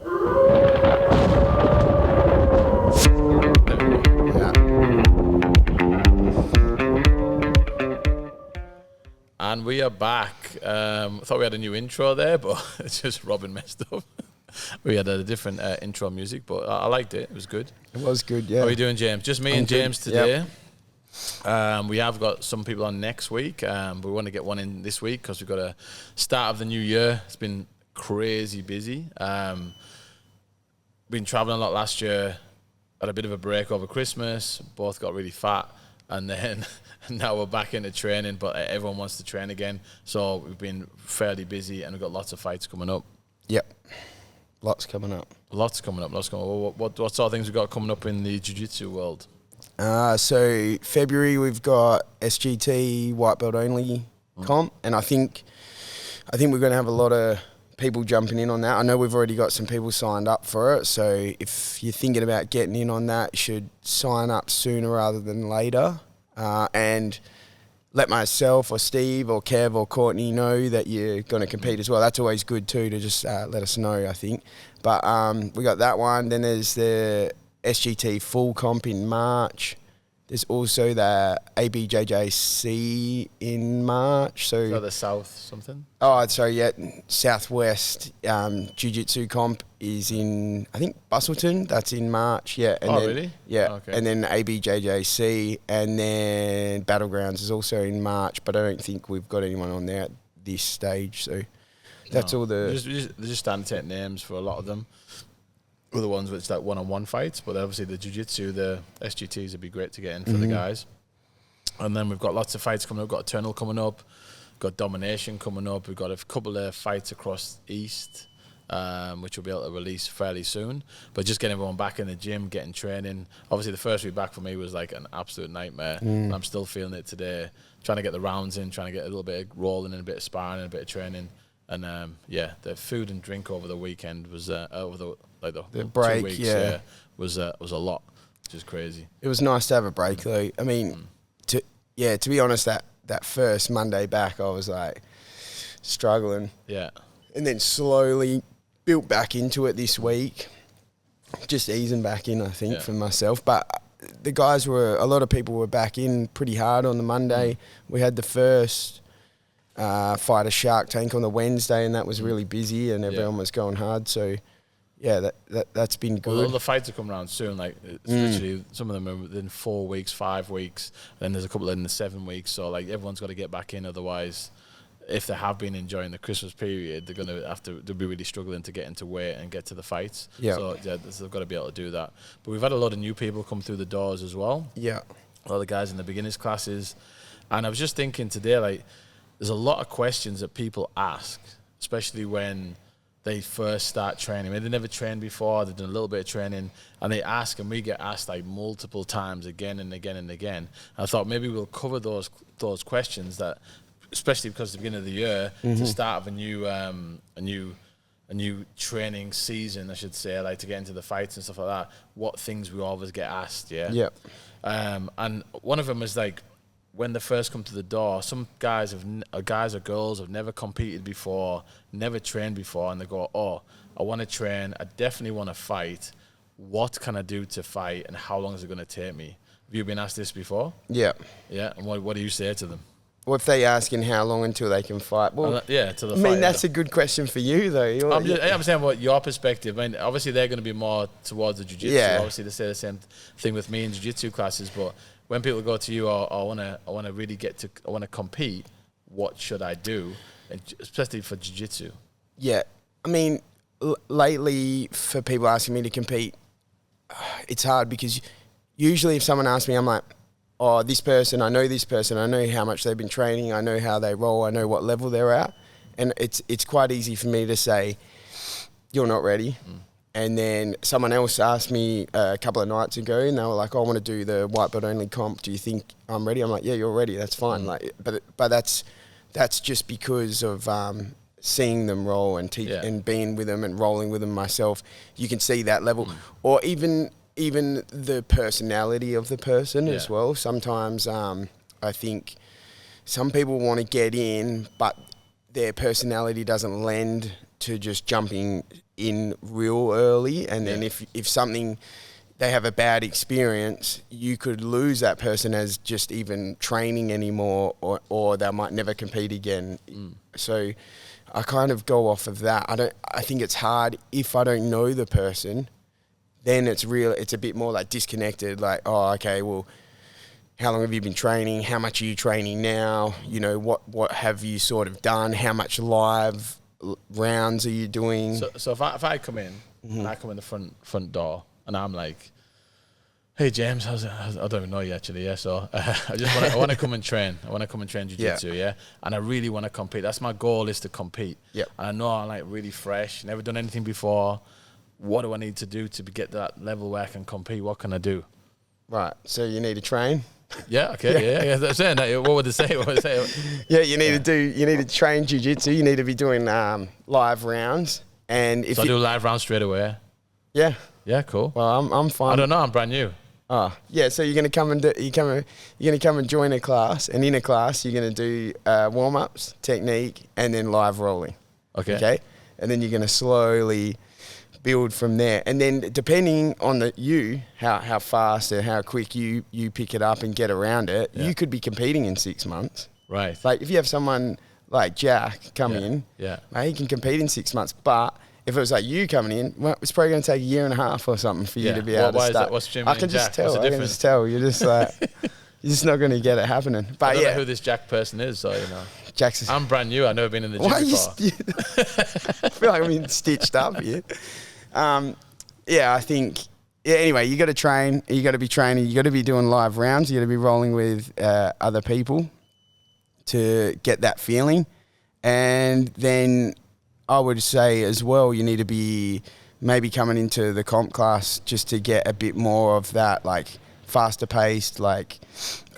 And we are back. I thought we had a new intro there, but it's just Robin messed up. We had a different intro music, but I liked it. It was good. It was good, yeah. How are you doing, James? Just me and James today. Yep. We have got some people on next week, but we want to get one in this week because we've got a start of the new year. It's been crazy busy. Been traveling a lot last year. Had a bit of a break over Christmas. Both got really fat, and then now we're back into training. But everyone wants to train again, so we've been fairly busy, and we've got lots of fights coming up. Yep, lots coming up. Lots coming up. What sort of things we got coming up in the jiu-jitsu world? So February we've got SGT white belt only comp, and I think we're going to have a lot of people jumping in on that. I know we've already got some people signed up for it, so if you're thinking about getting in on that, you should sign up sooner rather than later, and let myself or Steve or Kev or Courtney know that you're going to compete as well. That's always good too, to just let us know, I think. But we got that one. Then there's the SGT full comp in March. There's also the ABJJC in March. So the South something? Oh, sorry, yeah. Southwest Jiu-Jitsu comp is in, I think, Bustleton. That's in March, yeah. And then, really? Yeah. Okay. And then ABJJC, and then Battlegrounds is also in March, but I don't think we've got anyone on there at this stage. So that's all the... They're just starting to take names for a lot of them. Other ones which like one-on-one fights, but obviously the jiu-jitsu, the SGTs would be great to get in for the guys. And then we've got lots of fights coming up. We've got Eternal coming up, got Domination coming up. We've got a couple of fights across East, which we'll be able to release fairly soon. But just getting everyone back in the gym, getting training. Obviously the first week back for me was like an absolute nightmare, and I'm still feeling it today. Trying to get the rounds in, trying to get a little bit of rolling and a bit of sparring and a bit of training. And the food and drink over the weekend was over the break, 2 weeks, was a lot, which is crazy. It was nice to have a break though. I mean, to be honest, that first Monday back, I was like struggling. Yeah. And then slowly built back into it this week, just easing back in, I think, for myself. But a lot of people were back in pretty hard on the Monday. We had the first fight a Shark Tank on the Wednesday, and that was really busy, and everyone was going hard. So yeah, that's been good. Well, all the fights are coming around soon. Like it's literally, some of them are within 4 weeks, 5 weeks, then there's a couple in the 7 weeks. So like everyone's got to get back in, otherwise, if they have been enjoying the Christmas period, they're gonna they'll be really struggling to get into weight and get to the fights. Yeah. So they've got to be able to do that. But we've had a lot of new people come through the doors as well. Yeah. A lot of guys in the beginners classes, and I was just thinking today, like, there's a lot of questions that people ask, especially when they first start training. Maybe they never trained before, they've done a little bit of training, and they ask, and we get asked like multiple times again and again and again. I thought maybe we'll cover those questions, that, especially because it's the beginning of the year, to start of a new training season, I should say, like to get into the fights and stuff like that. What things we always get asked, Yeah. And one of them is like, when they first come to the door, some guys or girls have never competed before, never trained before, and they go, "Oh, I want to train. I definitely want to fight. What can I do to fight, and how long is it going to take me?" Have you been asked this before? Yeah. Yeah. And what do you say to them? Well, if they're asking how long until they can fight, well, to the I mean, that's a good question for you, though. I'm saying what your perspective. I mean, obviously they're going to be more towards the jiu-jitsu. Yeah. Obviously they say the same thing with me in jiu-jitsu classes, but when people go to you, I want to really I want to compete, what should I do? And especially for jiu-jitsu. Yeah. I mean, lately, for people asking me to compete, it's hard because usually if someone asks me, I'm like, "Oh, this person, I know how much they've been training, I know how they roll, I know what level they're at." And it's quite easy for me to say, "You're not ready." And then someone else asked me a couple of nights ago, and they were like, "I want to do the white belt only comp. Do you think I'm ready?" I'm like, "Yeah, you're ready. That's fine." Like, but that's just because of seeing them roll and and being with them and rolling with them myself. You can see that level, or even the personality of the person as well. Sometimes I think some people want to get in, but their personality doesn't lend to just jumping in real early, and then if something, they have a bad experience, you could lose that person as just even training anymore, or they might never compete again. So I kind of go off of that. I think it's hard if I don't know the person, then it's a bit more like disconnected, like, oh, okay, well, how long have you been training? How much are you training now? You know, what have you sort of done? How much live rounds are you doing? So if I come in, and I come in the front door, and I'm like, hey James, I don't even know you actually, yeah. So I want to come and train. I want to come and train jiu-jitsu, yeah. And I really want to compete. That's my goal, is to compete. Yeah. And I know I'm like really fresh, never done anything before. What do I need to do to get to that level where I can compete? What can I do? Right. So you need to train. Yeah. Okay. Yeah. That's saying that. What would they say? Yeah. You need to train jiu-jitsu. You need to be doing live rounds. And if I do live rounds straight away. Yeah. Yeah. Cool. Well, I'm fine. I don't know. I'm brand new. Oh, yeah. So you're gonna come and join a class, and in a class you're gonna do warm-ups, technique, and then live rolling. Okay. Okay. And then you're gonna slowly build from there, and then depending on how fast and how quick you pick it up and get around it, you could be competing in 6 months. Right. Like if you have someone like Jack come in, mate, he can compete in 6 months. But if it was like you coming in, well, it's probably going to take a year and a half or something for you to be able to start. What's Jimmy I can just tell. I can just tell. You're just like you're just not going to get it happening. But I don't know who this Jack person is, so you know. I'm brand new. I've never been in the gym before. I feel like I'm being stitched up here. I think. Yeah. Anyway, you got to train. You got to be training. You got to be doing live rounds. You got to be rolling with other people to get that feeling, and then I would say as well, you need to be maybe coming into the comp class just to get a bit more of that, like faster paced, like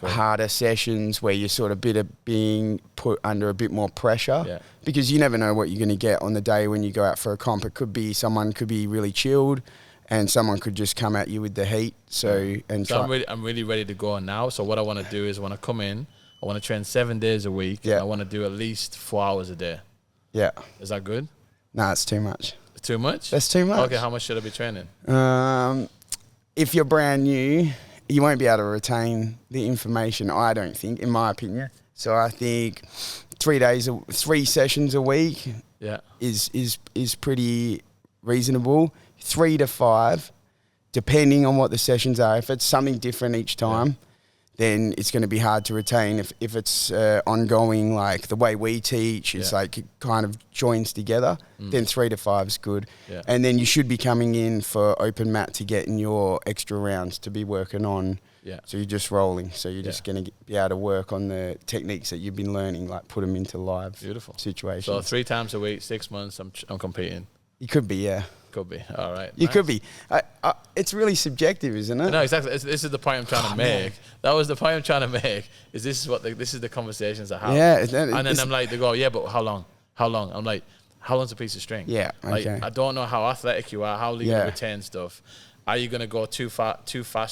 harder sessions where you're sort of being put under a bit more pressure, because you never know what you're going to get on the day when you go out for a comp. It could be someone could be really chilled, and someone could just come at you with the heat. So I'm really ready to go now. So what I want to do is when I come in, I want to train 7 days a week. Yeah. And I want to do at least 4 hours a day. Yeah. Is that good? No, it's too much. Too much? That's too much. Okay, how much should I be training? If you're brand new, you won't be able to retain the information, I don't think, in my opinion. So I think 3 sessions a week is pretty reasonable. 3 to 5, depending on what the sessions are. If it's something different each time, then it's going to be hard to retain. If it's ongoing, like the way we teach, it's like it kind of joins together, then 3 to 5 is good. Yeah. And then you should be coming in for open mat to get in your extra rounds to be working on. Yeah. So you're just rolling. So you're just going to be able to work on the techniques that you've been learning, like put them into live situations. So 3 times a week, 6 months, I'm competing. You could be, yeah. Could be. All right. You could be. It's really subjective, isn't it? No, exactly. This is the point I'm trying to make. Man. That was the point I'm trying to make. This is the conversations I have. Yeah. And then I'm like, they go, yeah, but how long? How long? I'm like, how long's a piece of string? Yeah. Okay. Like, I don't know how athletic you are. How are you going to retain stuff? Are you going to go too fast,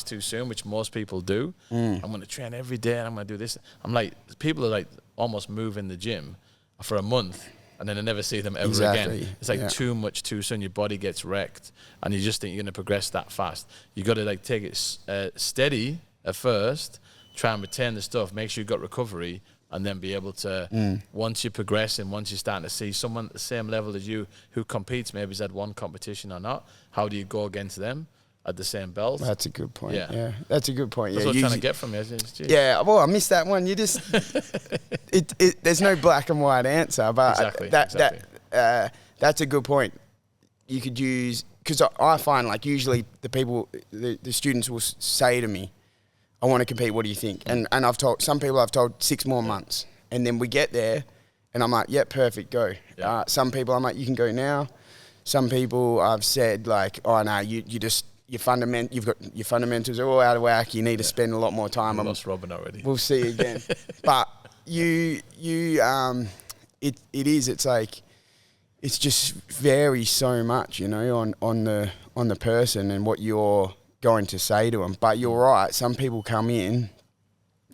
too soon, which most people do? I'm going to train every day and I'm going to do this. I'm like, people are like almost moving the gym for a month. And then I never see them ever again. It's like too much too soon. Your body gets wrecked, and you just think you're going to progress that fast. You got to like take it steady at first, try and retain the stuff, make sure you've got recovery, and then be able to, once you progress and once you're starting to see someone at the same level as you who competes, maybe has had one competition or not, how do you go against them at the same belt? That's a good point. Yeah, that's a good point. That's what I'm trying to get from you. Yeah, well, I missed that one. You just, there's no black and white answer, but that's a good point. You could use, because I find like usually the students will say to me, I want to compete, what do you think? And I've told 6 more months. And then we get there and I'm like, yeah, perfect, go. Yeah. Some people I'm like, you can go now. Some people I've said like, oh no, you've got your fundamentals are all out of whack. You need to spend a lot more time. I lost Robin already. We'll see you again. But it's like, it's just varies so much, you know, on the person and what you're going to say to them. But you're right. Some people come in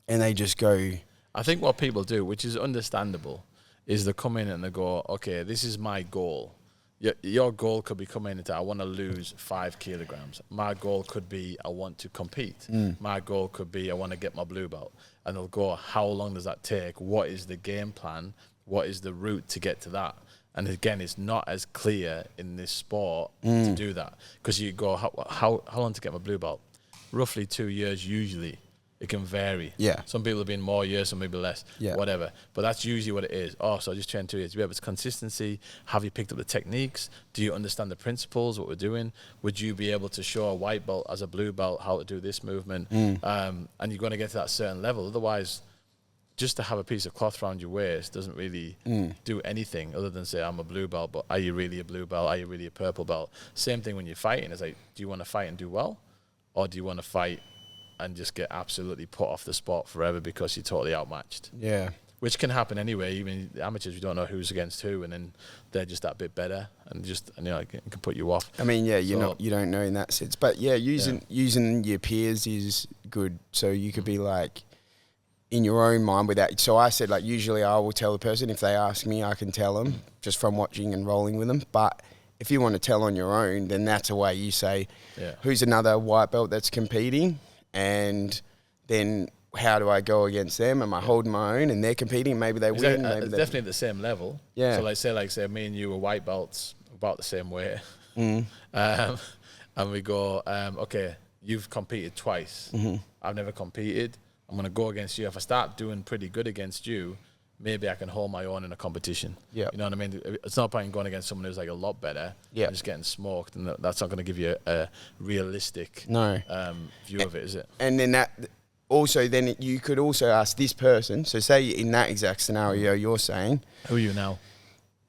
and they just go. I think what people do, which is understandable, is they come in and they go, okay, this is my goal. your goal could be coming into, I want to lose 5 kilograms. My goal could be, I want to compete. My goal could be, I want to get my blue belt. And they'll go, how long does that take? What is the game plan? What is the route to get to that? And again, it's not as clear in this sport to do that. Because you go, how long to get my blue belt? Roughly 2 years usually. It can vary. Yeah. Some people have been more years, some maybe less. Yeah. Whatever. But that's usually what it is. Oh, so I just trained 2 years. Yeah, but it's consistency. Have you picked up the techniques? Do you understand the principles, what we're doing? Would you be able to show a white belt as a blue belt how to do this movement? And you're going to get to that certain level. Otherwise, just to have a piece of cloth around your waist doesn't really do anything other than say, I'm a blue belt, but are you really a blue belt? Are you really a purple belt? Same thing when you're fighting. It's like, do you want to fight and do well? Or do you want to fight and just get absolutely put off the spot forever because you're totally outmatched? Yeah. Which can happen anyway. Even the amateurs, you don't know who's against who, and then they're just that bit better, and it can put you off. I mean, yeah, you don't know in that sense, but yeah, using your peers is good. So you could be like in your own mind with that. So I said, like, usually I will tell the person if they ask me, I can tell them just from watching and rolling with them. But if you want to tell on your own, then that's a way you say, who's another white belt that's competing, and then how do I go against them? Am I holding my own and they're competing? Maybe they win. Maybe definitely at the same level. Yeah. So say me and you were white belts about the same weight. And we go, okay, you've competed twice. I've never competed. I'm going to go against you. If I start doing pretty good against you, maybe I can hold my own in a competition. Yeah. You know what I mean? It's not point going against someone who's like a lot better. Yeah. Just getting smoked, and that's not going to give you a realistic view of it, is it? And then then you could also ask this person. So say in that exact scenario you're saying, who are you now?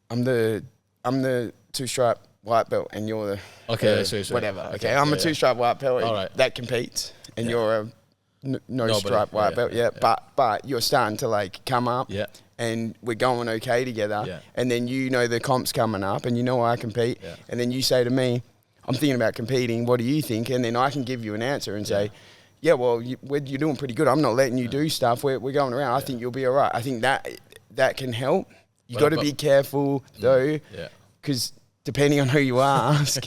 I'm the 2-stripe white belt, and you're the so whatever. Okay, I'm a 2-stripe white belt that competes, and you're a no stripe white belt. But you're starting to like come up. Yeah. And we're going okay together. Yeah. And then the comp's coming up, and I compete. Yeah. And then you say to me, I'm thinking about competing. What do you think? And then I can give you an answer and say, yeah, well, you're doing pretty good. I'm not letting you do stuff. We're going around. I think you'll be all right. I think that can help. You got to be careful though, because depending on who you ask,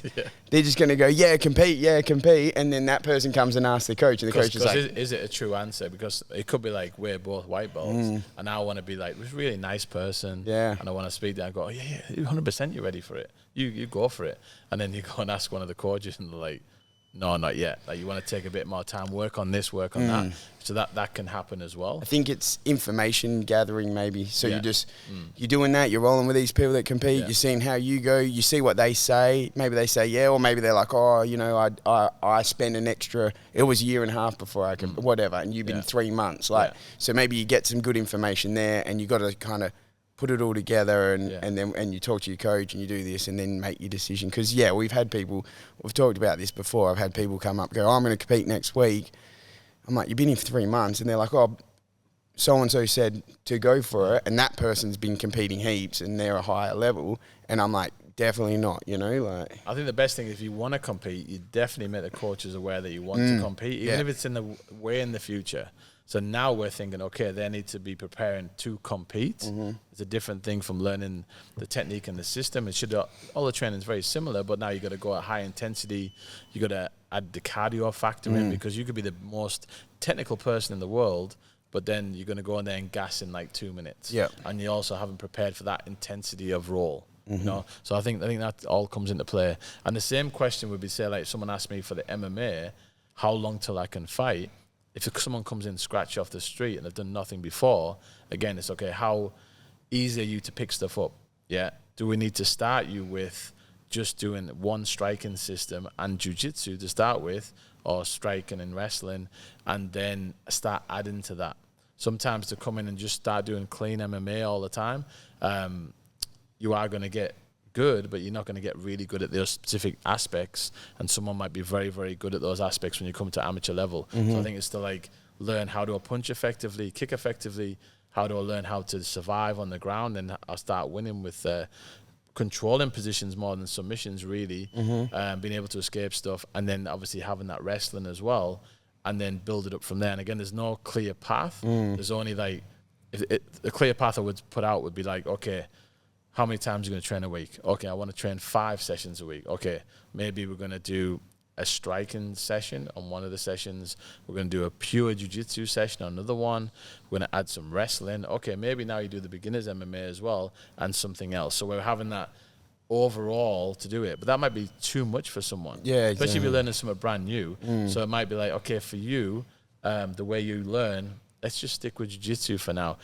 they're just going to go, compete. And then that person comes and asks the coach, and the coach is like, is it a true answer? Because it could be like, we're both white belts, and I want to be like, this really nice person, and I want to speak there and go, 100% you're ready for it. You go for it. And then you go and ask one of the coaches, and they're like, no, not yet. Like, you want to take a bit more time, work on this, work on that. So that can happen as well. I think it's information gathering maybe. So you're doing that, you're rolling with these people that compete, you're seeing how you go, you see what they say. Maybe they say yeah, or maybe they're like, I spent an extra, it was a year and a half before I could, whatever, and you've been 3 months. So maybe you get some good information there, and you got to kind of put it all together, and then you talk to your coach, and you do this, and then make your decision. Because we've talked about this before. I've had people come up and go, I'm going to compete next week. I'm like, you've been here for 3 months, and they're like, oh, so and so said to go for it, and that person's been competing heaps, and they're a higher level, and I'm like, definitely not. I think the best thing, if you want to compete, you definitely make the coaches aware that you want to compete, even if it's in the way in the future. So now we're thinking, okay, they need to be preparing to compete. It's a different thing from learning the technique and the system. All the training is very similar, but now you got to go at high intensity. You got to add the cardio factor in, because you could be the most technical person in the world, but then you're going to go in there and gas in like 2 minutes. Yeah. And you also haven't prepared for that intensity of roll. So I think that all comes into play. And the same question would be, say, like someone asked me for the MMA, how long till I can fight? If someone comes in scratch off the street and they've done nothing before, again, it's okay, how easy are you to pick stuff up? Yeah. Do we need to start you with just doing one striking system and jiu-jitsu to start with, or striking and wrestling, and then start adding to that? Sometimes to come in and just start doing clean MMA all the time, you are going to get good, but you're not going to get really good at those specific aspects, and someone might be very, very good at those aspects when you come to amateur level. So I think it's to like learn how to punch effectively, kick effectively, how do I learn how to survive on the ground, and I'll start winning with controlling positions more than submissions, really, being able to escape stuff, and then obviously having that wrestling as well, and then build it up from there. And again, there's no clear path. There's only like, the clear path I would put out would be like, okay, how many times you're going to train a week. Okay, I want to train 5 sessions a week. Okay, maybe we're going to do a striking session on one of the sessions. We're going to do a pure jiu-jitsu session on another one. We're going to add some wrestling. Okay, maybe now you do the beginners MMA as well and something else. So we're having that overall to do it. But that might be too much for someone. Yeah, exactly. Especially if you're learning something brand new. So it might be like, okay, for you, the way you learn, let's just stick with jiu-jitsu for now.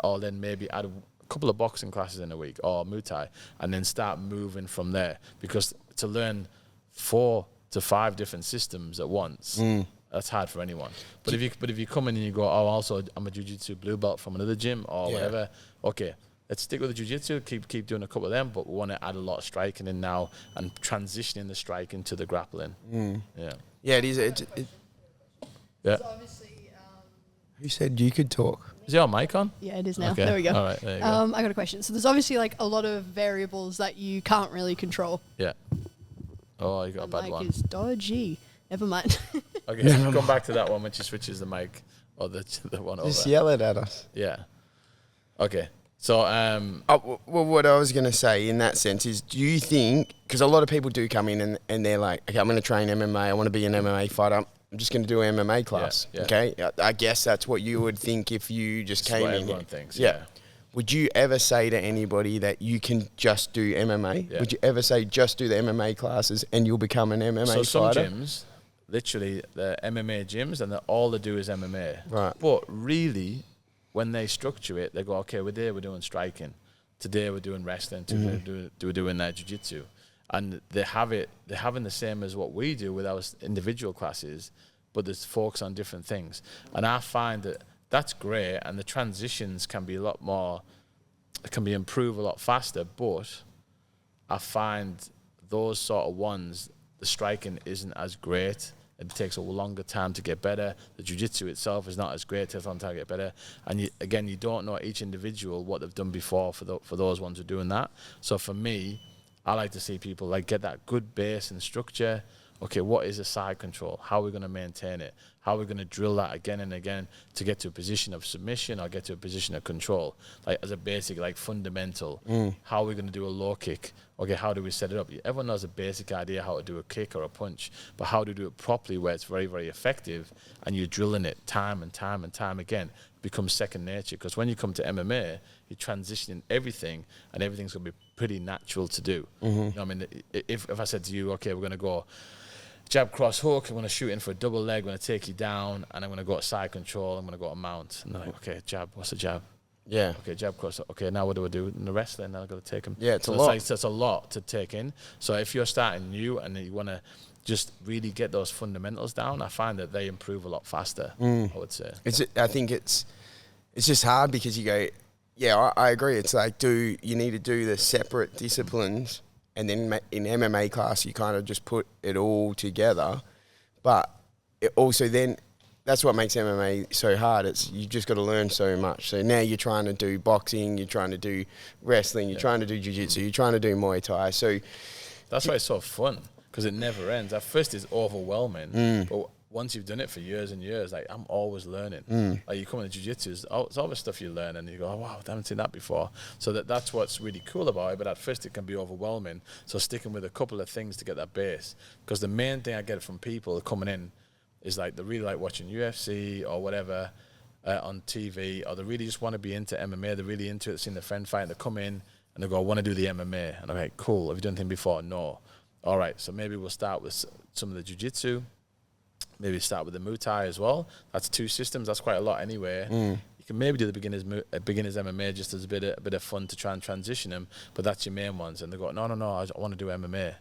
Or then maybe add a couple of boxing classes in a week or Muay Thai, and then start moving from there. Because to learn 4 to 5 different systems at once, that's hard for anyone. But if you come in and you go, oh, also I'm a jiu-jitsu blue belt from another gym or whatever, okay, let's stick with the jiu-jitsu, keep doing a couple of them, but we want to add a lot of striking in now and transitioning the striking to the grappling. Yeah, it is. Yeah. Obviously, Who said you could talk? Is your mic on? yeah, it is now. Okay. There we go. All right, there you go. I got a question. So there's obviously like a lot of variables that you can't really control. Yeah. Oh, you got a bad Mic one. is dodgy. Never mind. Okay, come back to that one when she switches the mic or the one over. Just yell it at us. Yeah. Okay. So, Well, what I was going to say in that sense is, do you think, because a lot of people do come in and they're like, okay, I'm going to train MMA, I want to be an MMA fighter, I'm just going to do an MMA class, yeah. okay? I guess that's what you would think if you just That's came what in. everyone thinks, Yeah. yeah. Would you ever say to anybody that you can just do MMA? Yeah. Would you ever say just do the MMA classes and you'll become an MMA so some fighter? gyms, literally the MMA gyms, and all they do is MMA. Right. But really, when they structure it, they go, okay, today we're doing striking. Today we're doing wrestling. Today we're doing jiu-jitsu. And they're having the same as what we do with our individual classes, but there's focus on different things. And I find that that's great, and the transitions can be improved a lot faster, but I find those sort of ones, the striking isn't as great. It takes a longer time to get better. The jiu-jitsu itself is not as great. It takes a long time to get better. And you don't know each individual what they've done before for those ones who are doing that. So for me, I like to see people like get that good base and structure. Okay, what is a side control? How are we going to maintain it? How are we going to drill that again and again to get to a position of submission or get to a position of control? Like as a basic, like fundamental. How are we going to do a low kick? Okay, how do we set it up? Everyone knows a basic idea how to do a kick or a punch, but how to do it properly where it's very, very effective and you're drilling it time and time and time again becomes second nature. Because when you come to MMA, you're transitioning everything and everything's going to be pretty natural to do. You know what I mean? If I said to you, okay, we're going to go jab, cross, hook, I'm going to shoot in for a double leg, I'm going to take you down, and I'm going to go to side control, I'm going to go to mount. And they're like, okay, jab, what's the jab? Yeah. Okay, jab, cross, okay, now what do I do? In the wrestling, now I've got to take him. Yeah, it's so a lot. It's a lot to take in. So if you're starting new and you want to just really get those fundamentals down, I find that they improve a lot faster, I would say. I think it's just hard because you go, yeah, I agree. It's like, you need to do the separate disciplines, and then in MMA class, you kind of just put it all together. But it also then, that's what makes MMA so hard. It's you just got to learn so much. So now you're trying to do boxing, you're trying to do wrestling, you're trying to do jiu-jitsu, you're trying to do Muay Thai. So that's why it's so fun, because it never ends. At first, it's overwhelming, but once you've done it for years and years, like I'm always learning. Like you come into jiu-jitsu, it's all the stuff you learn, and you go, oh, wow, I haven't seen that before. So that's what's really cool about it. But at first, it can be overwhelming. So sticking with a couple of things to get that base, because the main thing I get from people coming in is like they really like watching UFC or whatever on TV, or they really just want to be into MMA. They're really into it, seeing their friend fight, and they come in and they go, I want to do the MMA. And I'm like, cool. Have you done anything before? No. All right. So maybe we'll start with some of the jiu-jitsu. Maybe start with the Muay Thai as well. That's 2 systems. That's quite a lot anyway. You can maybe do the beginners MMA just as a bit of fun to try and transition them, but that's your main ones. And they go, no, I want to do MMA. I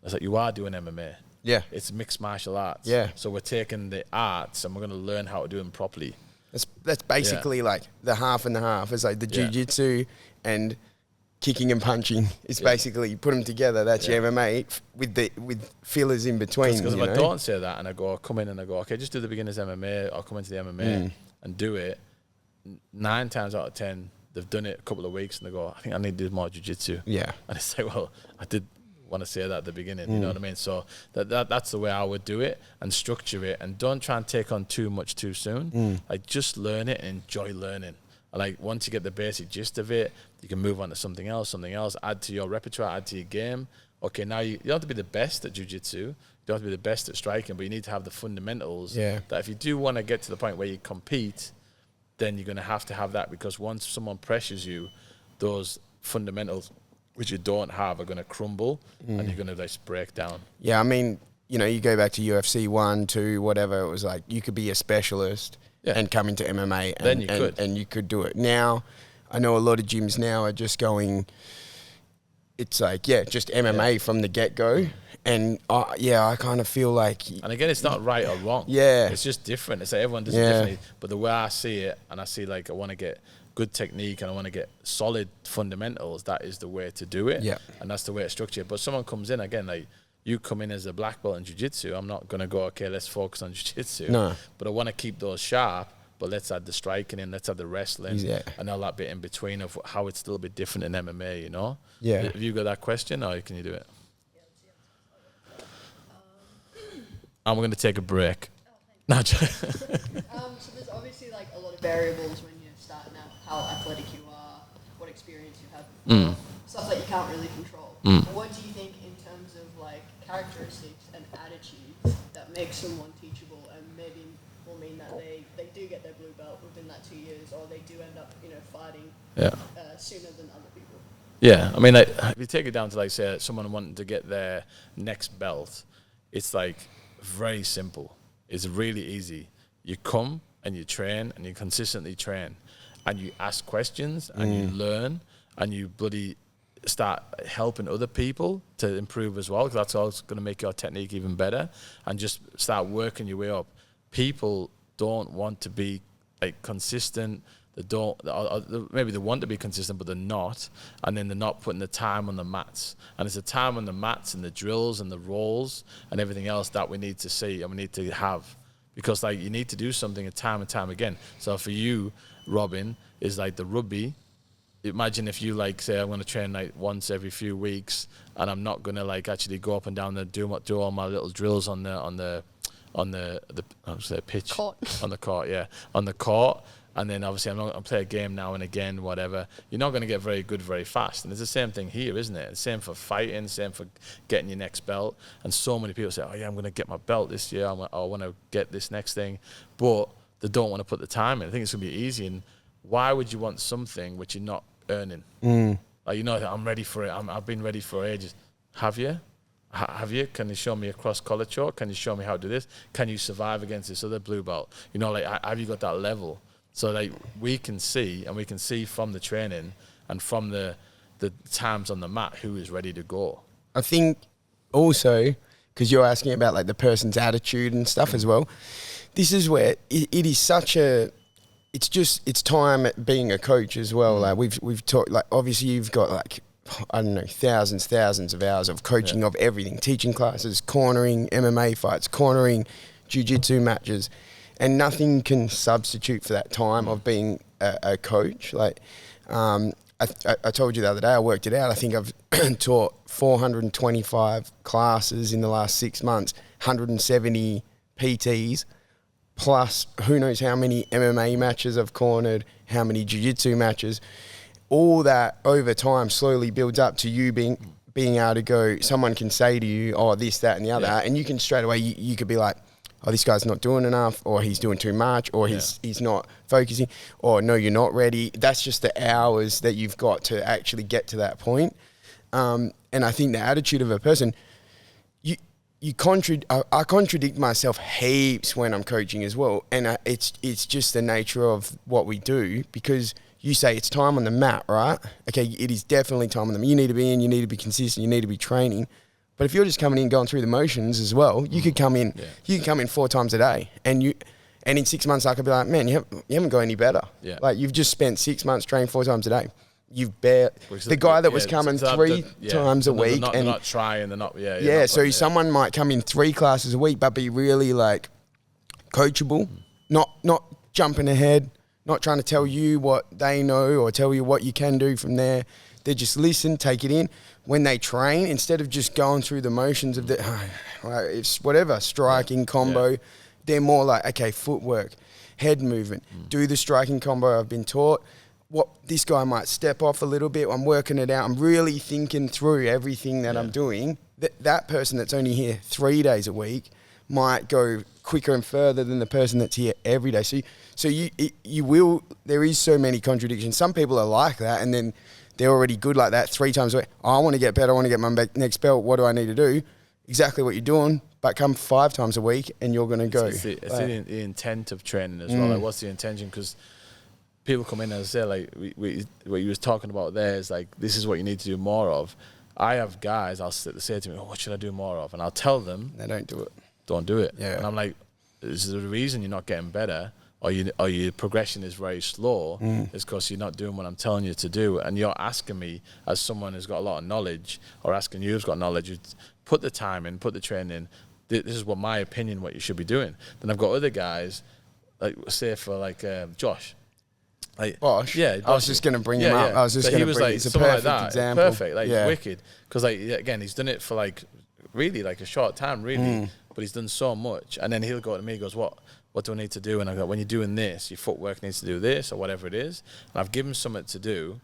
was like, you are doing MMA. yeah, It's mixed martial arts. Yeah. So we're taking the arts and we're going to learn how to do them properly. that's basically like the half and the half. It's like the jiu-jitsu and kicking and punching is basically, you put them together, that's your MMA with fillers in between. Because if I don't say that and I come in and I go, okay, just do the beginners MMA, I'll come into the MMA and do it, 9 times out of 10, they've done it a couple of weeks and they go, I think I need to do more jiu-jitsu. Yeah. And it's like, well, I did want to say that at the beginning, you know what I mean? So that's the way I would do it and structure it, and don't try and take on too much too soon. Like just learn it and enjoy learning. And like once you get the basic gist of it, you can move on to something else, add to your repertoire, add to your game. Okay, now you don't have to be the best at jiu-jitsu, you don't have to be the best at striking, but you need to have the fundamentals that if you do want to get to the point where you compete, then you're going to have that, because once someone pressures you, those fundamentals which you don't have are going to crumble and you're going to like break down. Yeah, I mean, you know, you go back to UFC 1, 2, whatever, it was like you could be a specialist and come into MMA and you could do it. Now, I know a lot of gyms now are just going, it's like, just MMA from the get-go. And I kind of feel like... And again, it's not right or wrong. Yeah. It's just different. It's like everyone does it differently. But the way I see it, and I see like I want to get good technique and I want to get solid fundamentals, that is the way to do it. Yeah. And that's the way it's structured. But someone comes in, again, like you come in as a black belt in jiu-jitsu, I'm not going to go, okay, let's focus on jiu-jitsu. No. But I want to keep those sharp. But let's add the striking in, let's add the wrestling and all that bit in between of how it's a little bit different in MMA, you know? Yeah. Have you got that question or can you do it? And we're going to take a break. No, so there's obviously like a lot of variables when you're starting out, how athletic you are, what experience you have, stuff that you can't really control. What do you think in terms of like characteristics and attitudes that make someone teachable and maybe will mean that they do get their blue belt within that 2 years, or they do end up, you know, fighting sooner than other people? Yeah, I mean, like, if you take it down to, like, say, someone wanting to get their next belt, it's, like, very simple. It's really easy. You come and you train and you consistently train and you ask questions and you learn and you bloody start helping other people to improve as well, because that's all going to make your technique even better, and just start working your way up. People don't want to be like consistent. They don't, or maybe they want to be consistent, but they're not. And then they're not putting the time on the mats. And it's the time on the mats and the drills and the rolls and everything else that we need to see and we need to have. Because like you need to do something time and time again. So for you, Robin, is like the rugby. Imagine if you like say I'm going to train like once every few weeks, and I'm not going to like actually go up and down and do all my little drills on the pitch, Court. on the court, and then obviously I'm play a game now and again, whatever. You're not going to get very good very fast, and it's the same thing here, isn't it? The same for fighting, same for getting your next belt. And so many people say, "Oh yeah, I'm going to get my belt this year. I want to get this next thing," but they don't want to put the time in. I think it's going to be easy. And why would you want something which you're not earning? Like, you know, I'm ready for it. I've been ready for ages. Have you? Have you? Can you show me a cross-collar choke? Can you show me how to do this? Can you survive against this other blue belt? You know, like, have you got that level? So, like, we can see from the training and from the times on the mat who is ready to go. I think also, because you're asking about, like, the person's attitude and stuff as well, this is where it is such a... It's time at being a coach as well. Like, we've talked, like, obviously you've got, like, I don't know, thousands of hours of coaching of everything, teaching classes, cornering MMA fights, cornering jiu-jitsu matches, and nothing can substitute for that time of being a coach. Like, I told you the other day, I worked it out. I think I've taught 425 classes in the last 6 months, 170 PTs, plus who knows how many MMA matches I've cornered, how many jiu-jitsu matches. All that over time slowly builds up to you being able to go, someone can say to you, oh, this, that, and the other, and you can straight away, you could be like, oh, this guy's not doing enough, or he's doing too much, or he's not focusing, or no, you're not ready. That's just the hours that you've got to actually get to that point. And I think the attitude of a person, I contradict myself heaps when I'm coaching as well, and it's just the nature of what we do, because you say it's time on the mat, right? Okay, it is definitely time on the mat. You need to be in, you need to be consistent, you need to be training. But if you're just coming in going through the motions as well, you could come in, you can come in 4 times a day, and in 6 months I could be like, man, you haven't got any better. Yeah. Like, you've just spent 6 months training 4 times a day. The guy that was coming 3 times a week, they're not trying, they're not, so someone might come in 3 classes a week, but be really like coachable, not jumping ahead, not trying to tell you what they know or tell you what you can do from there. They just listen, take it in. When they train, instead of just going through the motions of it's whatever, striking, combo, they're more like, okay, footwork, head movement, do the striking combo I've been taught, what this guy might step off a little bit. I'm working it out. I'm really thinking through everything that I'm doing. That person that's only here 3 days a week might go quicker and further than the person that's here every day. So you will. There is so many contradictions. Some people are like that, and then they're already good like that 3 times a week. Oh, I want to get better. I want to get my next belt. What do I need to do? Exactly what you're doing, but come 5 times a week, and you're going to go. It's the intent of training as well. Like, what's the intention? Because people come in and say, like, what you was talking about there is like, this is what you need to do more of. I have guys, I'll say to me, what should I do more of? And I'll tell them, they don't do it. Don't do it. Yeah. And I'm like, is the reason you're not getting better, or your progression is very slow, is because you're not doing what I'm telling you to do. And you're asking me, as someone who's got a lot of knowledge, or asking you who's got knowledge, put the time in, put the training in. This is what my opinion, what you should be doing. Then I've got other guys, like say for like Josh. Like, Bosch. Yeah, I was just going to bring him up. I was just so going he to bring like, it's a something perfect example. Perfect, like wicked. Because like again, he's done it for like really like a short time, really. But he's done so much, and then he'll go to me, he goes, what do I need to do? And I go, when you're doing this, your footwork needs to do this, or whatever it is. And I've given him something to do,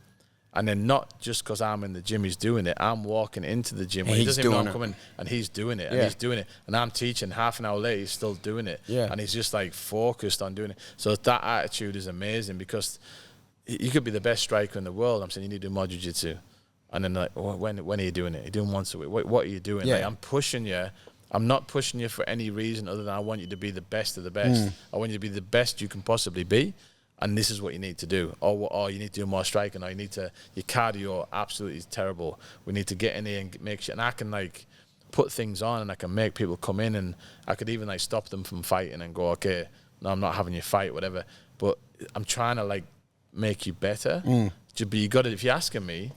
and then not just because I'm in the gym, he's doing it. I'm walking into the gym, when he doesn't even know I'm coming, and he's doing it, and he's doing it. And I'm teaching, half an hour later, he's still doing it. Yeah. And he's just like focused on doing it. So that attitude is amazing, because you could be the best striker in the world. I'm saying you need to do more jiu-jitsu. And then like, when are you doing it? You're doing once a week. What are you doing? Yeah. Like, I'm pushing you. I'm not pushing you for any reason other than I want you to be the best of the best. I want you to be the best you can possibly be, and this is what you need to do. Or you need to do more striking, or your cardio absolutely is terrible. We need to get in here and make sure, and I can like put things on, and I can make people come in, and I could even like stop them from fighting and go, okay, no, I'm not having you fight, whatever. But I'm trying to like make you better. But you got to, if you're asking me,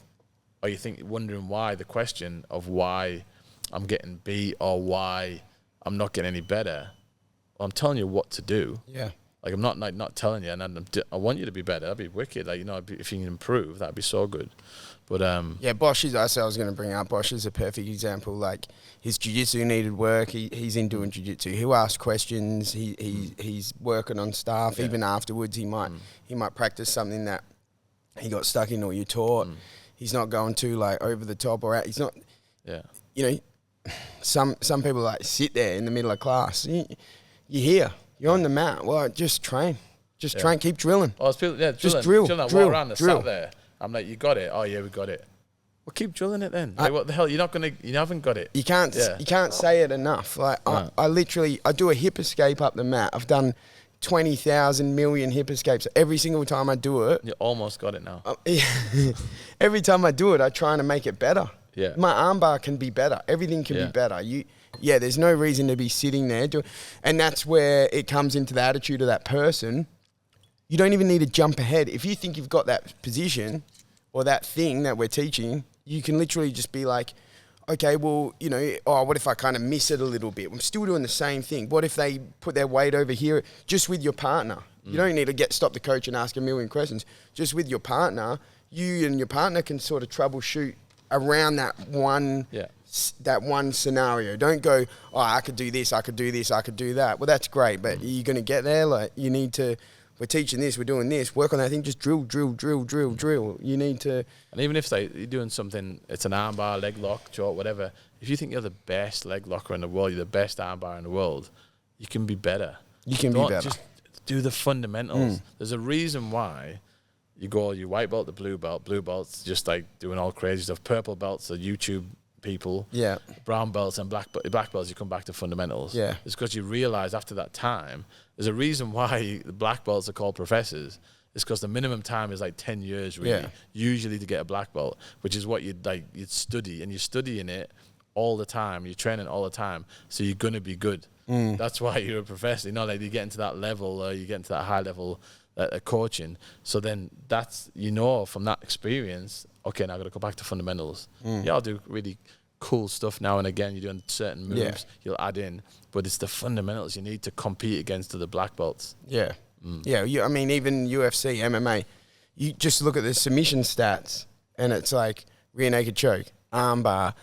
or you think wondering why, the question of why I'm getting beat or why I'm not getting any better, well, I'm telling you what to do. Yeah. Like, I'm not telling you, and I want you to be better. That'd be wicked. Like, if you can improve, that'd be so good. But yeah, Bosch is. I was going to bring up Bosch is a perfect example. Like, his jiu-jitsu needed work. He's in doing jiu-jitsu. He'll ask questions. He's working on stuff. Yeah. Even afterwards, he might practice something that he got stuck in or you taught. He's not going to like over the top or out. He's not. Yeah. You know, some people like sit there in the middle of class. You're here. You're on the mat. Well, just train. Just train. Keep drilling. Oh, it's people, drilling. Just drill. Walk around and sat there. I'm like, you got it. Oh yeah, we got it. Well, keep drilling it then. Like, what the hell? You haven't got it. You can't say it enough. Like, I literally do a hip escape up the mat. I've done 20,000 million hip escapes. Every single time I do it, you almost got it now. Every time I do it, I try to make it better. Yeah. My armbar can be better. Everything can be better. There's no reason to be sitting there. And that's where it comes into the attitude of that person. You don't even need to jump ahead. If you think you've got that position or that thing that we're teaching, you can literally just be like, okay, well, what if I kind of miss it a little bit? I'm still doing the same thing. What if they put their weight over here just with your partner? You don't need to stop the coach and ask a million questions. Just with your partner, you and your partner can sort of troubleshoot around that one scenario. Don't go, I could do this, I could do this, I could do that. Well, that's great, but you're going to get there. Like, you need to, we're teaching this, we're doing this, work on that thing, just drill. You need to. And even if you're doing something, it's an armbar, leg lock, jaw, whatever. If you think you're the best leg locker in the world, you're the best armbar in the world, you can be better. You can be better. Just do the fundamentals. There's a reason why you go your white belt to blue belts, just like doing all crazy stuff. Purple belts are YouTube people. Yeah. Brown belts and black belts, you come back to fundamentals. Yeah. It's because you realize after that time, there's a reason why the black belts are called professors. It's because the minimum time is like 10 years, really, usually to get a black belt, which is what you'd study, and you're studying it all the time. You're training all the time, so you're going to be good. That's why you're a professor. Like, you get into that level, you get into that high level coaching. So then that's, from that experience, okay, now I've got to go back to fundamentals. Yeah, I'll do really cool stuff now and again. You're doing certain moves, you'll add in, but it's the fundamentals you need to compete against the black belts. Yeah. I mean, even UFC, MMA, you just look at the submission stats, and it's like rear naked choke, armbar,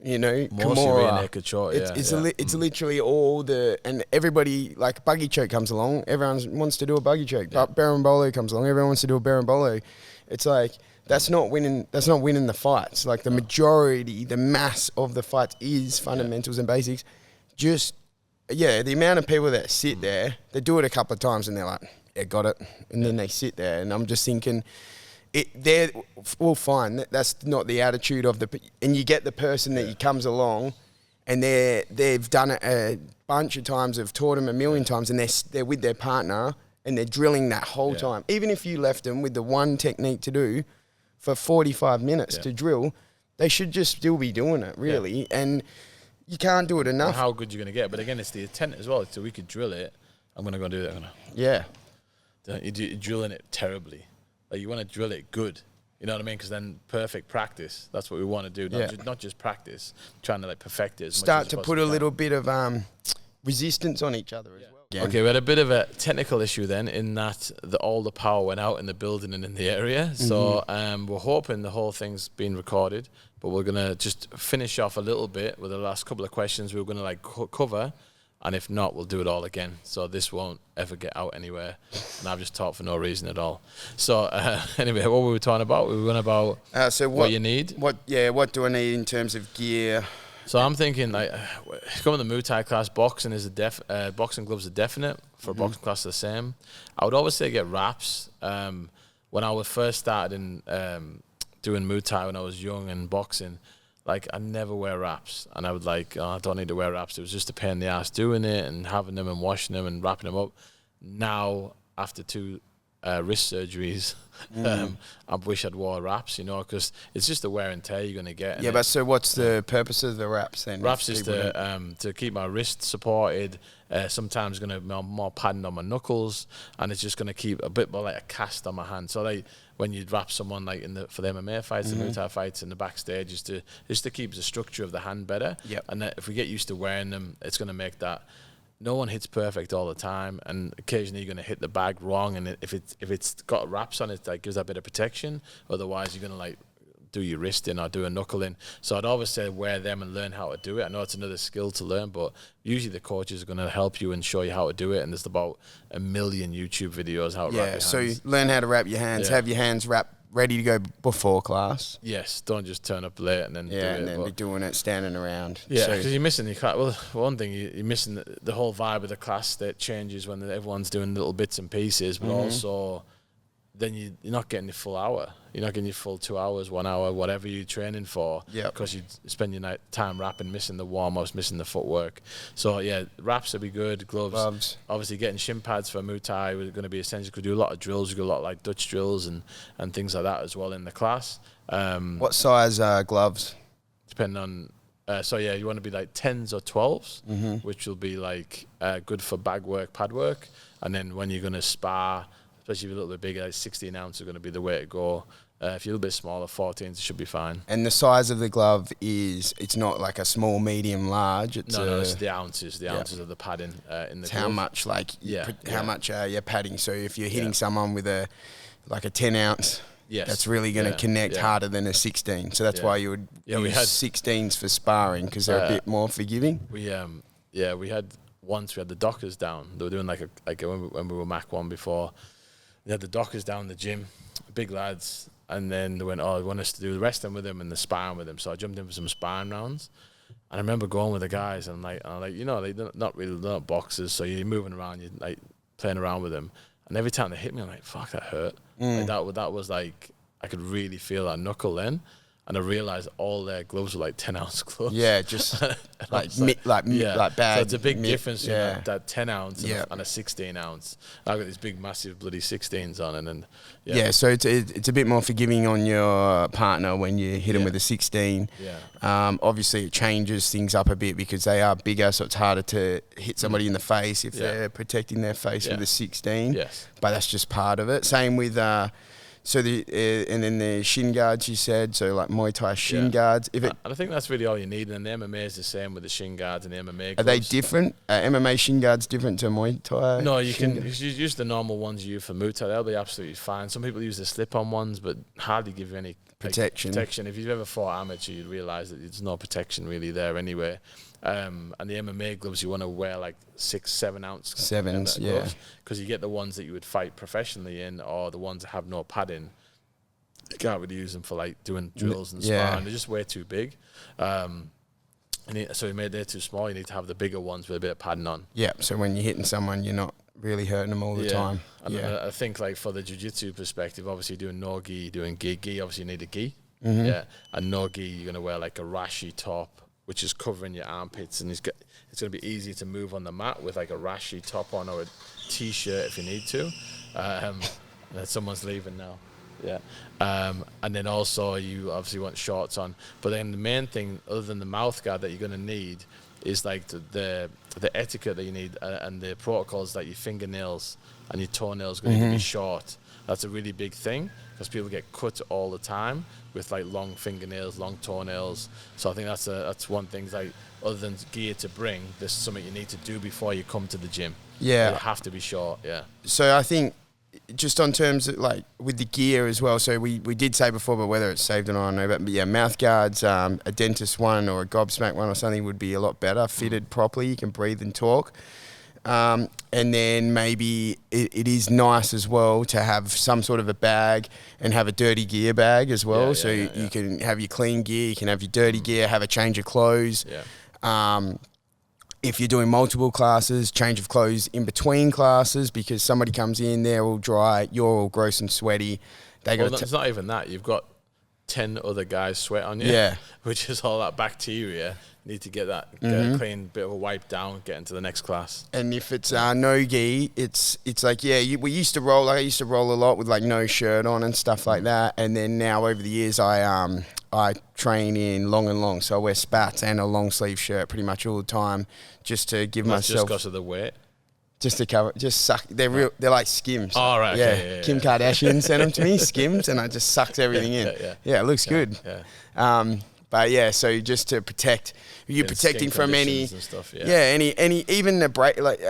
Kimura. Rear naked choke, it's literally all and everybody, like, buggy choke comes along, everyone wants to do a buggy choke. Berimbolo comes along, everyone wants to do a berimbolo. It's like that's not winning the fights. Like the majority, the mass of the fights is fundamentals and basics. Just the amount of people that sit there, they do it a couple of times and they're like, yeah, got it, and then they sit there, and I'm just thinking, they're well, fine. That's not the attitude of and you get the person that comes along, and they've done it a bunch of times, have taught them a million times, and they're with their partner and they're drilling that whole time. Even if you left them with the one technique to do for 45 minutes to drill, they should just still be doing it, really. And you can't do it enough. Well, how good you're going to get. But again, it's the intent as well. So we could drill it. I'm going to go do that. You're drilling it terribly. Like, you want to drill it good. You know what I mean? Because then perfect practice. That's what we want to do. Not just practice. Trying to like perfect it. Start to put a little bit of resistance on each other as well. Yeah. Okay, we had a bit of a technical issue then, in that all the power went out in the building and in the area. So we're hoping the whole thing's been recorded, but we're going to just finish off a little bit with the last couple of questions we were going to like cover, and if not, we'll do it all again. So this won't ever get out anywhere, and I've just talked for no reason at all. So anyway, what were we talking about? We were going about what you need. What do I need in terms of gear? So I'm thinking, like, coming to the Muay Thai class, boxing is boxing gloves are definite. For a boxing class, the same. I would always say get wraps. When I first started in doing Muay Thai when I was young and boxing, like, I never wear wraps, and I would I don't need to wear wraps. It was just a pain in the ass doing it and having them and washing them and wrapping them up. Now, after 2 wrist surgeries, I wish I'd wore wraps, because it's just the wear and tear you're going to get. Yeah, but so what's the purpose of the wraps then? Wraps is to keep my wrist supported. Sometimes going to be more padding on my knuckles, and it's just going to keep a bit more like a cast on my hand. So when you wrap someone like for the MMA fights, the Muay Thai fights in the backstage, is to keep the structure of the hand better. Yep. And if we get used to wearing them, it's going to make that. No one hits perfect all the time, and occasionally you're going to hit the bag wrong. And if it's got wraps on it, that gives that bit of protection. Otherwise, you're going to do your wrist in or do a knuckle in. So I'd always say wear them and learn how to do it. I know it's another skill to learn, but usually the coaches are going to help you and show you how to do it. And there's about 1 million YouTube videos how to wrap your hands. So you learn how to wrap your hands. Have your hands wrapped, ready to go before class. Yes, don't just turn up late and then do it. And then be doing it standing around. Yeah, because you're missing your class. Well, one thing, you're missing the whole vibe of the class that changes when everyone's doing little bits and pieces, but also then you're not getting your full hour. You're not getting your full 2 hours, 1 hour, whatever you're training for. Yeah. Because you spend your time wrapping, missing the warm-ups, missing the footwork. So, wraps would be good. Gloves. Obviously, getting shin pads for Muay Thai are going to be essential. We do a lot of drills. We do a lot of like Dutch drills and things like that as well in the class. What size gloves? Depending on... you want to be like 10s or 12s, which will be like good for bag work, pad work. And then when you're going to spar... Especially if you're a little bit bigger, like 16 ounce are going to be the way to go. If you're a little bit smaller, 14s, it should be fine. And the size of the glove it's not like a small, medium, large. It's the ounces. The ounces of the padding in the glove. How much, how much you're padding. So if you're hitting someone with a 10 ounce, that's really going to connect harder than a 16. So that's why you would use 16s for sparring, because they're a bit more forgiving. We had the Dockers down. They were doing when we were Mac 1 before. They had the Dockers down in the gym, big lads, and then they went, they want us to do the wrestling with them and the sparring with them. So I jumped in for some sparring rounds. And I remember going with the guys, and they're not boxers, so you're moving around, you're like playing around with them. And every time they hit me, I'm like, fuck, that hurt. Like that was like, I could really feel that knuckle then. And I realized all their gloves were like 10-ounce gloves. Yeah, just like bad. So it's a big difference between that 10 ounce and a 16 ounce. I've got these big, massive bloody 16s on, and then so it's a bit more forgiving on your partner when you hit them with a 16. Yeah. Obviously, it changes things up a bit because they are bigger, so it's harder to hit somebody in the face if they're protecting their face with a 16. Yes. But that's just part of it. Same with. So and then the shin guards, you said, so like Muay Thai shin guards. And I think that's really all you need. And the MMA is the same with the shin guards and the MMA gloves. Are they different? MMA shin guards different to Muay Thai? No, you can use the normal ones you use for Muay Thai. They'll be absolutely fine. Some people use the slip-on ones, but hardly give you any protection. If you've ever fought amateur, you'd realise that there's no protection really there anyway. And the MMA gloves, you want to wear like 6-7 ounce sevens, gloves, because you get the ones that you would fight professionally in, or the ones that have no padding. You can't really use them for like doing drills and Yeah. sparring. They're just way too big. So he made they're too small. You need to have the bigger ones with a bit of padding on. Yeah, so when you're hitting someone, you're not really hurting them all the time. And I think like for the jiu-jitsu perspective, obviously doing no gi, doing gi, obviously you need a gi. Mm-hmm. Yeah, and no gi, you're gonna wear like a rashi top, which is covering your armpits, and it's gonna be easy to move on the mat with like a rashi top on or a t-shirt if you need to. And someone's leaving now. Yeah, and then also you obviously want shorts on, but then the main thing other than the mouth guard that you're gonna need is like the etiquette that you need and the protocols that your fingernails and your toenails going to be short. That's a really big thing because people get cut all the time with like long fingernails, long toenails. So I think that's one thing. Like other than gear to bring, there's something you need to do before you come to the gym. Yeah, you have to be short. Yeah. So I think just on terms of like with the gear as well. So we did say before, but whether it's saved or not, I don't know. But yeah, mouth guards, a dentist one or a gobsmack one or something would be a lot better, fitted properly. You can breathe and talk. And then maybe it is nice as well to have some sort of a bag and have a dirty gear bag as well. You can have your clean gear, you can have your dirty gear, have a change of clothes. Yeah. If you're doing multiple classes, change of clothes in between classes because somebody comes in, they're all dry, you're all gross and sweaty. It's not even that. You've got 10 other guys sweat on you, which is all that bacteria. You need to get that clean bit of a wipe down, get into the next class. And if it's no gi, it's like, we used to roll, like I used to roll a lot with like no shirt on and stuff like that. And then now over the years, I train in long and long. So I wear spats and a long sleeve shirt pretty much all the time just to give myself. Just because of the weight? Just to cover, just suck. They're real. They're like Skims. Oh, right. Okay, yeah, Kim Kardashian sent them to me, Skims, and I just sucked everything in. Yeah, it looks good. Yeah. But yeah, so just to protect, you're protecting from any, and stuff, any even the break, like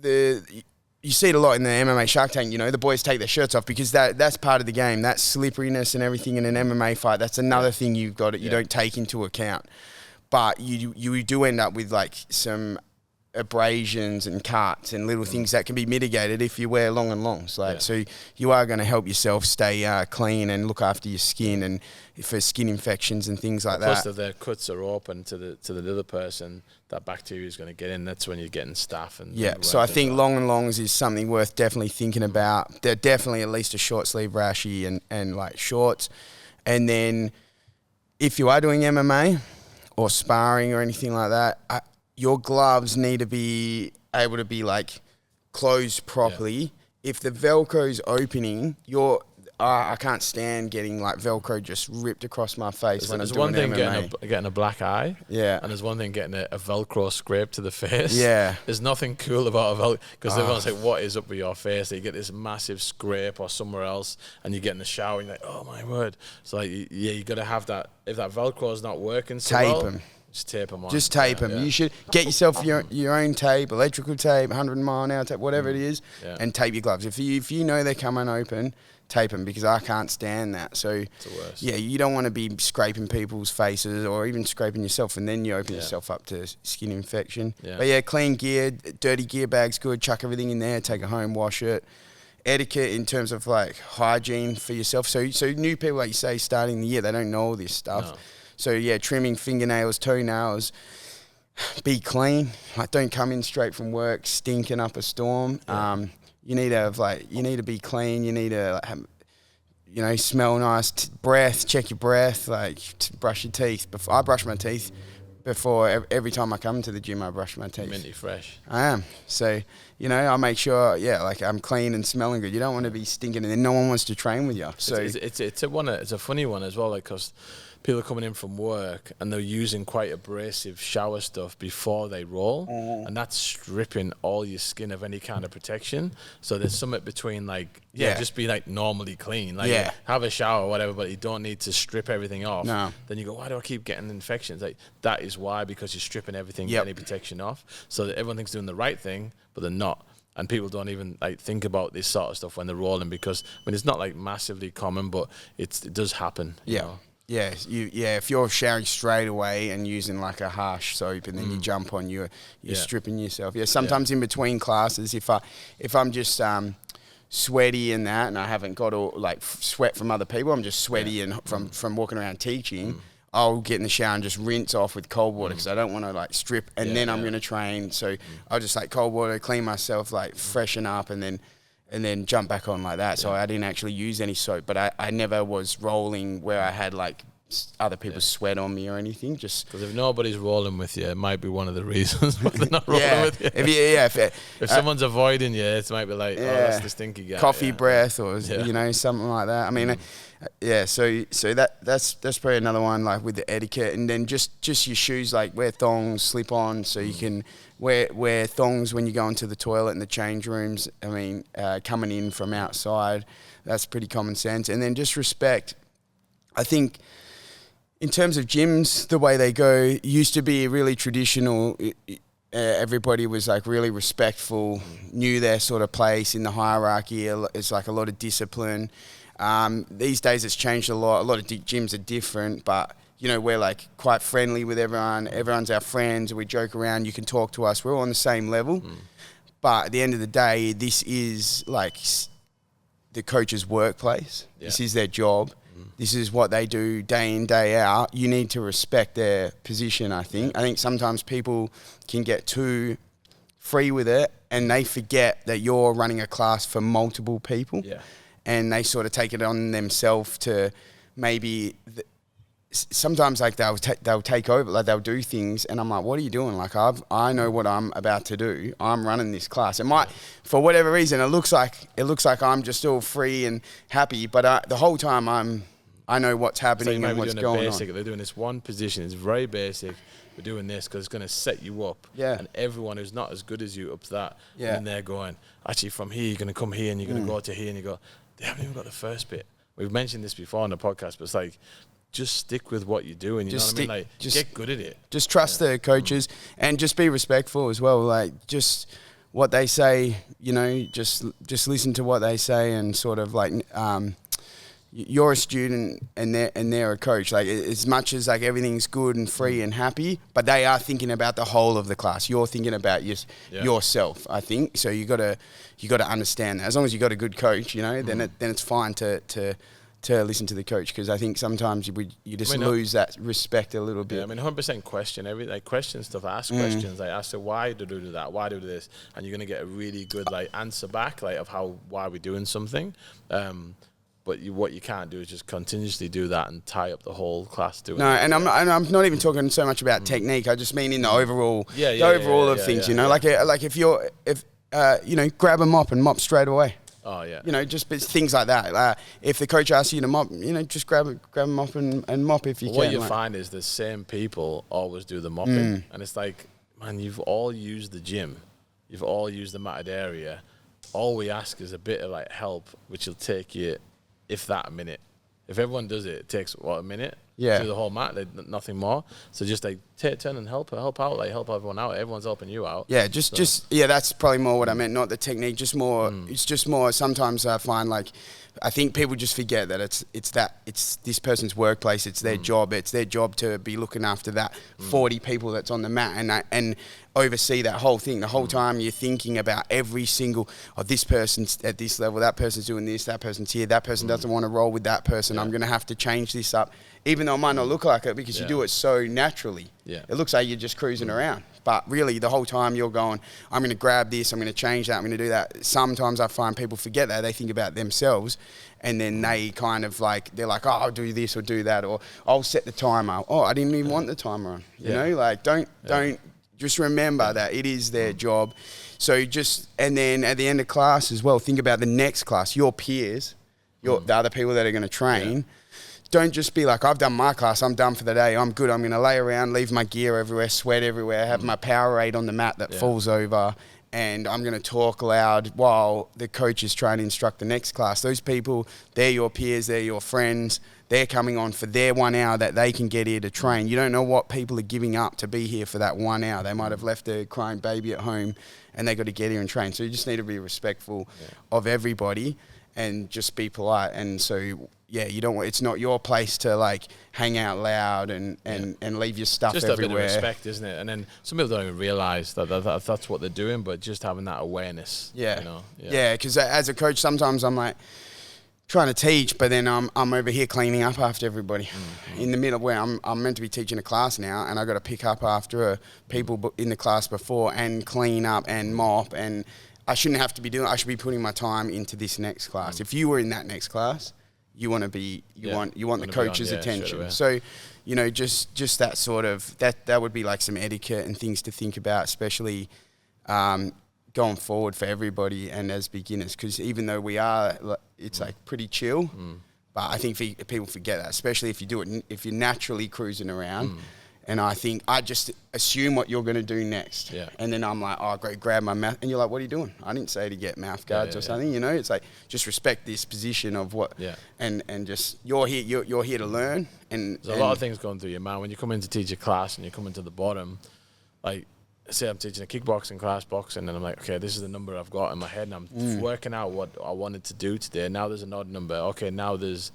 you see it a lot in the MMA Shark Tank. You know, the boys take their shirts off because that's part of the game. That slipperiness and everything in an MMA fight. That's another thing you don't take into account. But you do end up with like some abrasions and cuts and little things that can be mitigated if you wear long and longs. So you are going to help yourself stay clean and look after your skin and for skin infections and things like that. Plus, if their cuts are open to the other person, that bacteria is going to get in. That's when you're getting staph and so I think long and longs is something worth definitely thinking about. They're definitely at least a short sleeve rashi and like shorts. And then if you are doing MMA or sparring or anything like that, your gloves need to be able to be like closed properly. Yeah. If the Velcro's opening, I can't stand getting like Velcro just ripped across my face when I'm doing MMA. There's one thing getting a black eye, and there's one thing getting a Velcro scrape to the face. Yeah, there's nothing cool about a Velcro because everyone's like, "What is up with your face?" You get this massive scrape or somewhere else, and you get in the shower and you're like, "Oh my word!" So like, you got to have that. If that Velcro is not working, tape them. Just tape them on. Just tape them. Yeah. You should get yourself your own tape, electrical tape, 100-mile-an-hour tape, whatever it is, and tape your gloves. If you know they're coming open, tape them because I can't stand that. So it's the worst. Yeah, you don't want to be scraping people's faces or even scraping yourself, and then you open yourself up to skin infection. Yeah. But clean gear, dirty gear bag's good. Chuck everything in there, take it home, wash it. Etiquette in terms of like hygiene for yourself. So new people, like you say, starting the year, they don't know all this stuff. No. So trimming fingernails, toenails, be clean. Like don't come in straight from work stinking up a storm. Yeah. You need to be clean. You need to have, smell nice. Breath, check your breath. Like brush your teeth. I brush my teeth before every time I come to the gym. I brush my teeth. Minty fresh. I am. So I make sure I'm clean and smelling good. You don't want to be stinking, and then no one wants to train with you. So it's a funny one as well, like because people are coming in from work and they're using quite abrasive shower stuff before they roll, and that's stripping all your skin of any kind of protection. So there's something between just be like normally clean, have a shower or whatever, but you don't need to strip everything off. No. Then you go, why do I keep getting infections? Like that is why, because you're stripping everything, any protection off. So that everyone thinks they're doing the right thing, but they're not. And people don't even think about this sort of stuff when they're rolling because it's not like massively common, but it does happen. You know? Yeah, if you're showering straight away and using like a harsh soap and then you jump on, you're stripping yourself. Yeah, sometimes in between classes, if I'm just sweaty and that, and I haven't got all like sweat from other people, I'm just sweaty and from walking around teaching, I'll get in the shower and just rinse off with cold water because I don't want to like strip and then I'm going to train. So I'll just like cold water, clean myself, like freshen up and then jump back on like that. So I didn't actually use any soap, but I never was rolling where I had like other people's sweat on me or anything. Just because if nobody's rolling with you, it might be one of the reasons why they're not rolling with you. If someone's avoiding you, it might be like, oh, that's the stinky guy. Coffee breath or something like that. I mean, so that's probably another one, like with the etiquette, and then just your shoes, like wear thongs, slip on, so you can wear thongs when you go into the toilet and the change rooms. I mean, coming in from outside, that's pretty common sense, and then just respect. I think. In terms of gyms, the way they go used to be really traditional. Everybody was like really respectful, knew their sort of place in the hierarchy. It's like a lot of discipline. These days it's changed a lot. A lot of gyms are different, but we're like quite friendly with everyone. Everyone's our friends. We joke around. You can talk to us. We're all on the same level. But at the end of the day, this is like the coach's workplace. Yeah. This is their job. This is what they do day in, day out. You need to respect their position, I think. I think sometimes people can get too free with it and they forget that you're running a class for multiple people. Yeah. And they sort of take it on themselves to maybe... sometimes like they'll take over, like they'll do things and I'm like, what are you doing? Like I know what I'm about to do. I'm running this class. It might, for whatever reason, it looks like I'm just all free and happy, but the whole time I know what's happening and what's going on. They're doing this one position. It's very basic. We're doing this because it's going to set you up. Yeah. And everyone who's not as good as you up to that. Yeah. And they're going, actually from here, you're going to come here and you're going to go to here and you go, they haven't even got the first bit. We've mentioned this before on the podcast, but it's like, just stick with what you're doing. You know what I mean? Like, just get good at it. Just trust the coaches and just be respectful as well. Like, just what they say, just listen to what they say and sort of like, you're a student and they're a coach. Like, as much as like everything's good and free and happy, but they are thinking about the whole of the class. You're thinking about yourself, I think. So you got to understand that. As long as you got a good coach, then it's fine to listen to the coach, because I think sometimes you just lose that respect a little bit. Yeah, 100% question stuff. Ask questions. Like, ask, why do we do that? Why do we do this? And you're going to get a really good answer back, of why we're doing something. But what you can't do is just continuously do that and tie up the whole class doing it. And I'm not even talking so much about technique. I just mean in the overall, of things. Like if grab a mop and mop straight away. Oh yeah. Just things like that. If the coach asks you to mop, just grab a mop and mop if you can. What you find is the same people always do the mopping, and it's like, man, you've all used the gym, you've all used the matted area. All we ask is a bit of help, which will take you, if that, a minute. If everyone does it, it takes a minute. Yeah. Do the whole mat, nothing more. So just turn and help out, help everyone out. Everyone's helping you out. Yeah, that's probably more what I meant, not the technique. Just more. It's just more. Sometimes I find I think people just forget that it's this person's workplace. It's their job. It's their job to be looking after that 40 people that's on the mat and oversee that whole thing. The whole time you're thinking about every single, this person's at this level, that person's doing this, that person's here, that person doesn't want to roll with that person. Yeah. I'm going to have to change this up, even though it might not look like it, because you do it so naturally. Yeah. It looks like you're just cruising around. But really, the whole time you're going, I'm going to grab this, I'm going to change that, I'm going to do that. Sometimes I find people forget that. They think about themselves, and then they kind of they're like, I'll do this or do that, or I'll set the timer. Oh, I didn't even want the timer on. You know, don't just remember that it is their job. So and then at the end of class as well, think about the next class, your peers, the other people that are going to train. Yeah. Don't just be like, I've done my class, I'm done for the day, I'm good, I'm going to lay around, leave my gear everywhere, sweat everywhere, have my Powerade on the mat that falls over, and I'm going to talk loud while the coach is trying to instruct the next class. Those people, they're your peers, they're your friends, they're coming on for their 1 hour that they can get here to train. You don't know what people are giving up to be here for that 1 hour. They might have left their crying baby at home and they got to get here and train. So you just need to be respectful of everybody and just be polite. And so you don't want, it's not your place to like hang out loud and leave your stuff just everywhere. Just a bit of respect, isn't it? And then some people don't even realise that that's what they're doing, but just having that awareness. Yeah. You know? Yeah, because as a coach, sometimes I'm like trying to teach, but then I'm over here cleaning up after everybody in the middle where I'm meant to be teaching a class now, and I got to pick up after people in the class before and clean up and mop, and I shouldn't have to be doing. I should be putting my time into this next class. If you were in that next class, you want to be, you want the coach's attention. So, you know, just that sort of, that would be like some etiquette and things to think about, especially going forward for everybody and as beginners. Because even though we are, it's like pretty chill, but I think people forget that, especially if you do it, if you're naturally cruising around. And I think I just assume what you're going to do next. Yeah. And then I'm like, oh, great, grab my mouth. And you're like, what are you doing? I didn't say to get mouth guards or something. You know, it's like, just respect this position of what, and just, you're here to learn. And there's a lot of things going through your mind. When you come in to teach a class and you come into the bottom, like, say I'm teaching a kickboxing class, boxing, and I'm like, okay, this is the number I've got in my head, and I'm working out what I wanted to do today. Now there's an odd number. Okay, now there's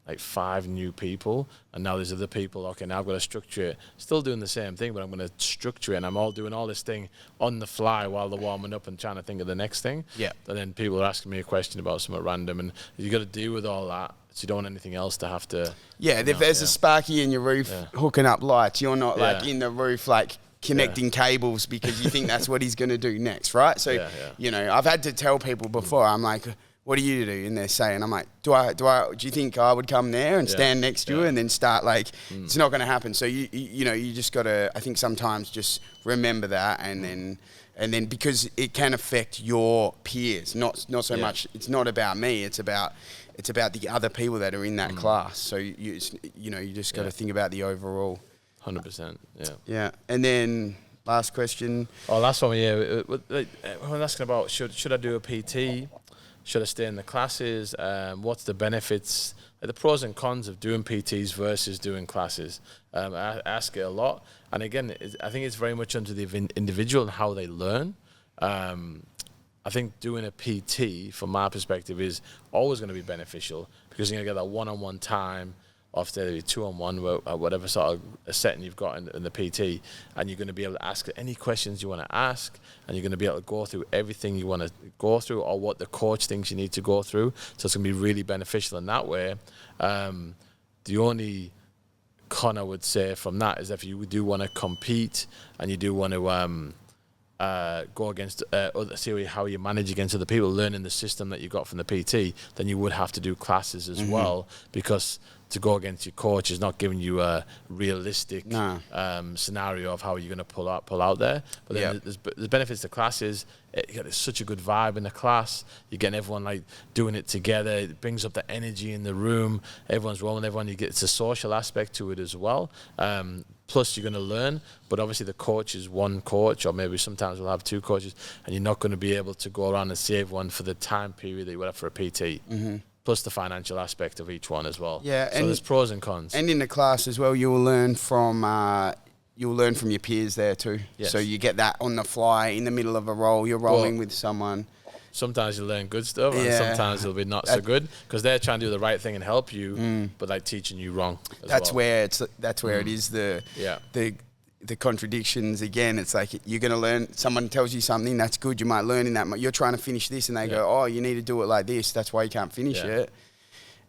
like 5 new people, and now there's other people. Okay, now I've got to structure it. Still doing the same thing, but I'm going to structure it, and I'm all doing all this thing on the fly while they're warming up and trying to think of the next thing. Yeah. And then people are asking me a question about something random, and you got to deal with all that. So you don't want anything else to have to. Yeah, if there's a sparky in your roof hooking up lights, you're not like in the roof like connecting cables because you think that's what he's going to do next, right? So, you know, I've had to tell people before, I'm like, what do you do? And they're saying, I'm like, do you think I would come there and stand next to you and then start like, it's not going to happen. So you know, you just got to, I think sometimes just remember that and then because it can affect your peers, not so much, it's not about me, it's about the other people that are in that class. So you just got to think about the overall. 100%, yeah. Yeah, and then last question. Oh, last one, yeah. I'm asking about should I do a PT? Should I stay in the classes? What's the benefits, the pros and cons of doing PTs versus doing classes? I ask it a lot. And again, I think it's very much under the individual and how they learn. I think doing a PT, from my perspective, is always going to be beneficial because you're going to get that one-on-one time after the 2-on-1, whatever sort of a setting you've got in the PT, and you're going to be able to ask any questions you want to ask, and you're going to be able to go through everything you want to go through or what the coach thinks you need to go through. So it's going to be really beneficial in that way. The only con I would say from that is if you do want to compete and you do want to go against see how you manage against other people, learning the system that you got from the PT, then you would have to do classes as well, because to go against your coach is not giving you a realistic scenario of how you're going to pull out there. But then there's benefits to classes. There's such a good vibe in the class. You're getting everyone like doing it together. It brings up the energy in the room. Everyone's rolling. It's a social aspect to it as well. Plus, you're going to learn, but obviously the coach is one coach, or maybe sometimes we'll have 2 coaches, and you're not going to be able to go around and see everyone for the time period that you would have for a PT. Plus the financial aspect of each one as well. Yeah, so there's pros and cons. And in the class as well, you will learn from your peers there too. Yes. So you get that on the fly in the middle of a roll. You're rolling with someone. Sometimes you learn good stuff, and sometimes it'll be not so good because they're trying to do the right thing and help you, but like teaching you wrong. That's where it is the contradictions again. It's like you're going to learn. Someone tells you something that's good, you might learn in that. You're trying to finish this, and they go, "Oh, you need to do it like this. That's why you can't finish it."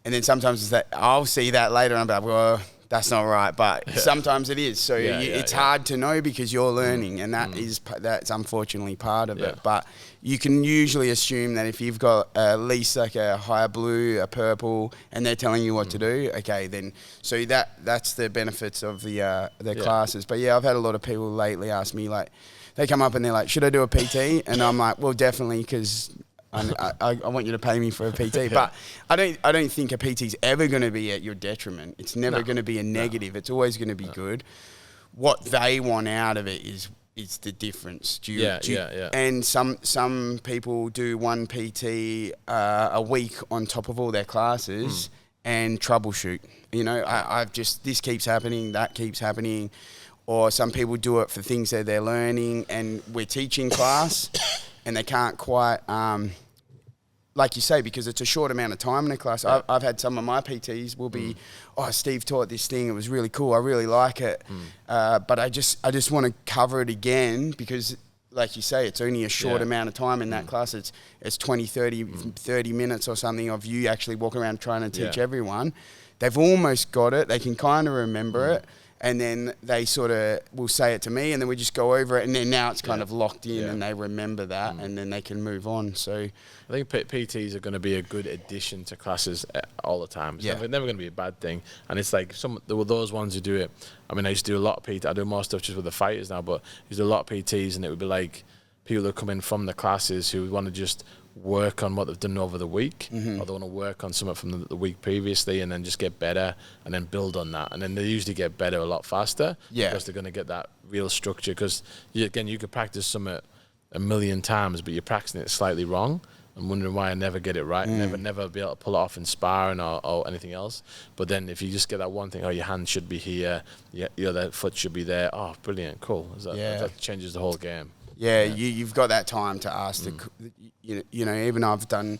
And then sometimes it's that I'll see that later, and I'm like, "Well, that's not right." But sometimes it is. So it's hard to know because you're learning, and that's unfortunately part of it. But you can usually assume that if you've got at least like a higher blue, a purple, and they're telling you what to do, okay, then so that's the benefits of the classes. But I've had a lot of people lately ask me, like, they come up and they're like, "Should I do a PT?" And I'm like, "Well, definitely, because I want you to pay me for a PT." But I don't think a PT's ever going to be at your detriment. It's never going to be a negative. It's always going to be good. What they want out of it is the difference. And some people do one PT a week on top of all their classes and troubleshoot. You know, I've just, this keeps happening, that keeps happening. Or some people do it for things that they're learning, and we're teaching class and they can't quite like you say, because it's a short amount of time in a class. Yeah. I've had some of my PTs will be, oh, Steve taught this thing. It was really cool. I really like it. But I just want to cover it again because, like you say, it's only a short amount of time in that class. It's 20, 30 minutes or something of you actually walking around trying to teach everyone. They've almost got it. They can kind of remember it. And then they sort of will say it to me, and then we just go over it, and then now it's kind of locked in, and they remember that, and then they can move on. So I think PTs are going to be a good addition to classes all the time. It's never going to be a bad thing. And it's like there were those ones who do it. I mean, I used to do a lot of PT. I do more stuff just with the fighters now, but I used to do a lot of PTs, and it would be like people that come in from the classes who want to just work on what they've done over the week, or they want to work on something from the week previously and then just get better and then build on that. And then they usually get better a lot faster because they're going to get that real structure. Because, again, you could practice something a million times, but you're practicing it slightly wrong and wondering why I never get it right, never be able to pull it off in sparring or anything else. But then if you just get that one thing, your hand should be here, your other foot should be there, brilliant, cool. That changes the whole game. Yeah, you've got that time to ask even I've done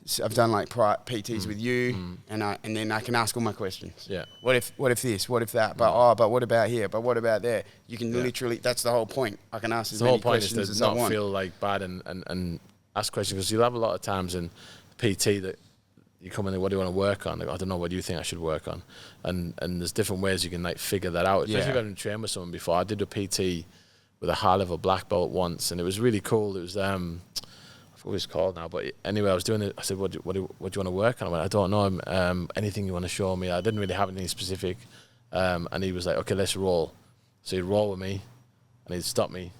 like PTs with you, and then I can ask all my questions. Yeah. What if this? What if that? But what about here? But what about there? You can literally. That's the whole point. I can ask as many questions as I want. The whole point is to not feel like bad and ask questions, because you'll have a lot of times in PT that you come in and what do you want to work on? Like, I don't know, what do you think I should work on? And there's different ways you can like figure that out. Especially if I haven't trained with someone before. I did a PT with a high-level black belt once, and it was really cool. It was, I forget what it's called now, but anyway, I was doing it. I said, what do you want to work on? I went, I don't know, anything you want to show me. I didn't really have anything specific. And he was like, okay, let's roll. So he'd roll with me, and he'd stop me.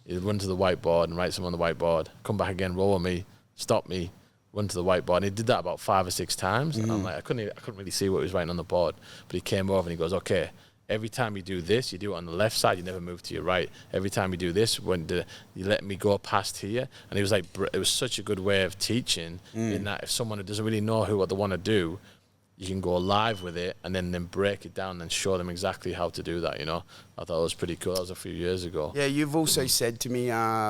He'd run to the whiteboard and write something on the whiteboard. Come back again, roll with me, stop me, run to the whiteboard. And he did that about 5 or 6 times. And I'm like, I couldn't really see what he was writing on the board. But he came over and he goes, okay, every time you do this, you do it on the left side, you never move to your right. Every time you do this, you let me go past here. And it was like, it was such a good way of teaching in that if someone who doesn't really know what they want to do, you can go live with it and then break it down and show them exactly how to do that, I thought it was pretty cool. That was a few years ago. Yeah, you've also said to me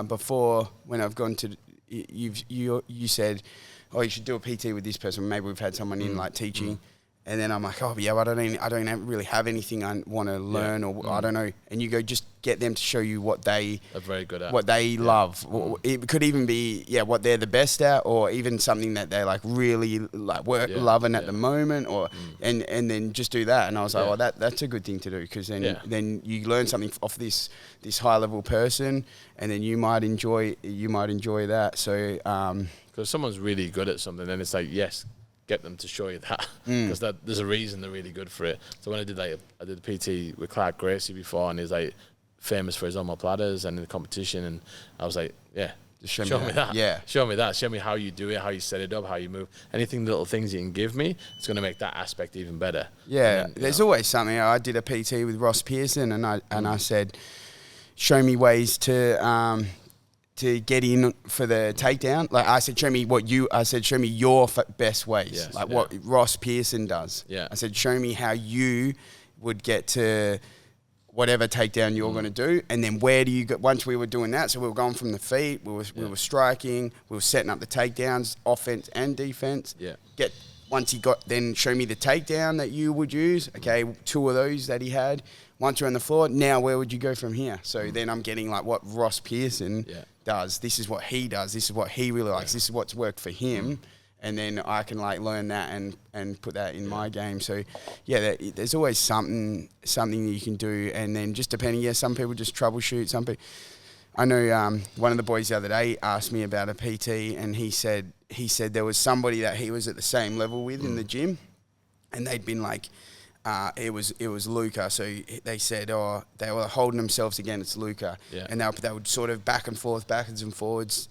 before when I've gone to, you said, oh, you should do a PT with this person. Maybe we've had someone in like teaching. And then I'm like, I don't really have anything I want to learn, or I don't know. And you go, just get them to show you what they are very good at, what they love. It could even be what they're the best at, or even something that they're like really like loving at the moment, or and then just do that. And I was like, that's a good thing to do, because then you learn something off this high level person, and then you might enjoy that. So because someone's really good at something, then it's like, yes, get them to show you that, because there's a reason they're really good for it. So when I did PT with Clark Gracie before, and he's like famous for his omoplatas and in the competition, and I was like, just show me that. Yeah, show me that. Show me how you do it, how you set it up, how you move. Anything, little things you can give me, it's going to make that aspect even better. Yeah, then, there's always something. I did a PT with Ross Pearson, and I said, show me ways to get in for the takedown. Like I said, show me your best ways, what Ross Pearson does. Yeah. I said, show me how you would get to whatever takedown you're going to do. And then where do you go? Once we were doing that, so we were going from the feet, we were striking, we were setting up the takedowns, offense and defense. Yeah. Then show me the takedown that you would use. Okay, 2 of those that he had. Once you're on the floor, now where would you go from here? So then I'm getting like what Ross Pearson does. This is what he does. This is what he really likes. This is what's worked for him. And then I can like learn that and put that in my game. So there's always something that you can do. And then just depending, some people just troubleshoot. Some people, I know one of the boys the other day asked me about a PT, and he said there was somebody that he was at the same level with in the gym, and they'd been like, it was Luca. So they said, they were holding themselves against Luca, and they would sort of backwards and forwards,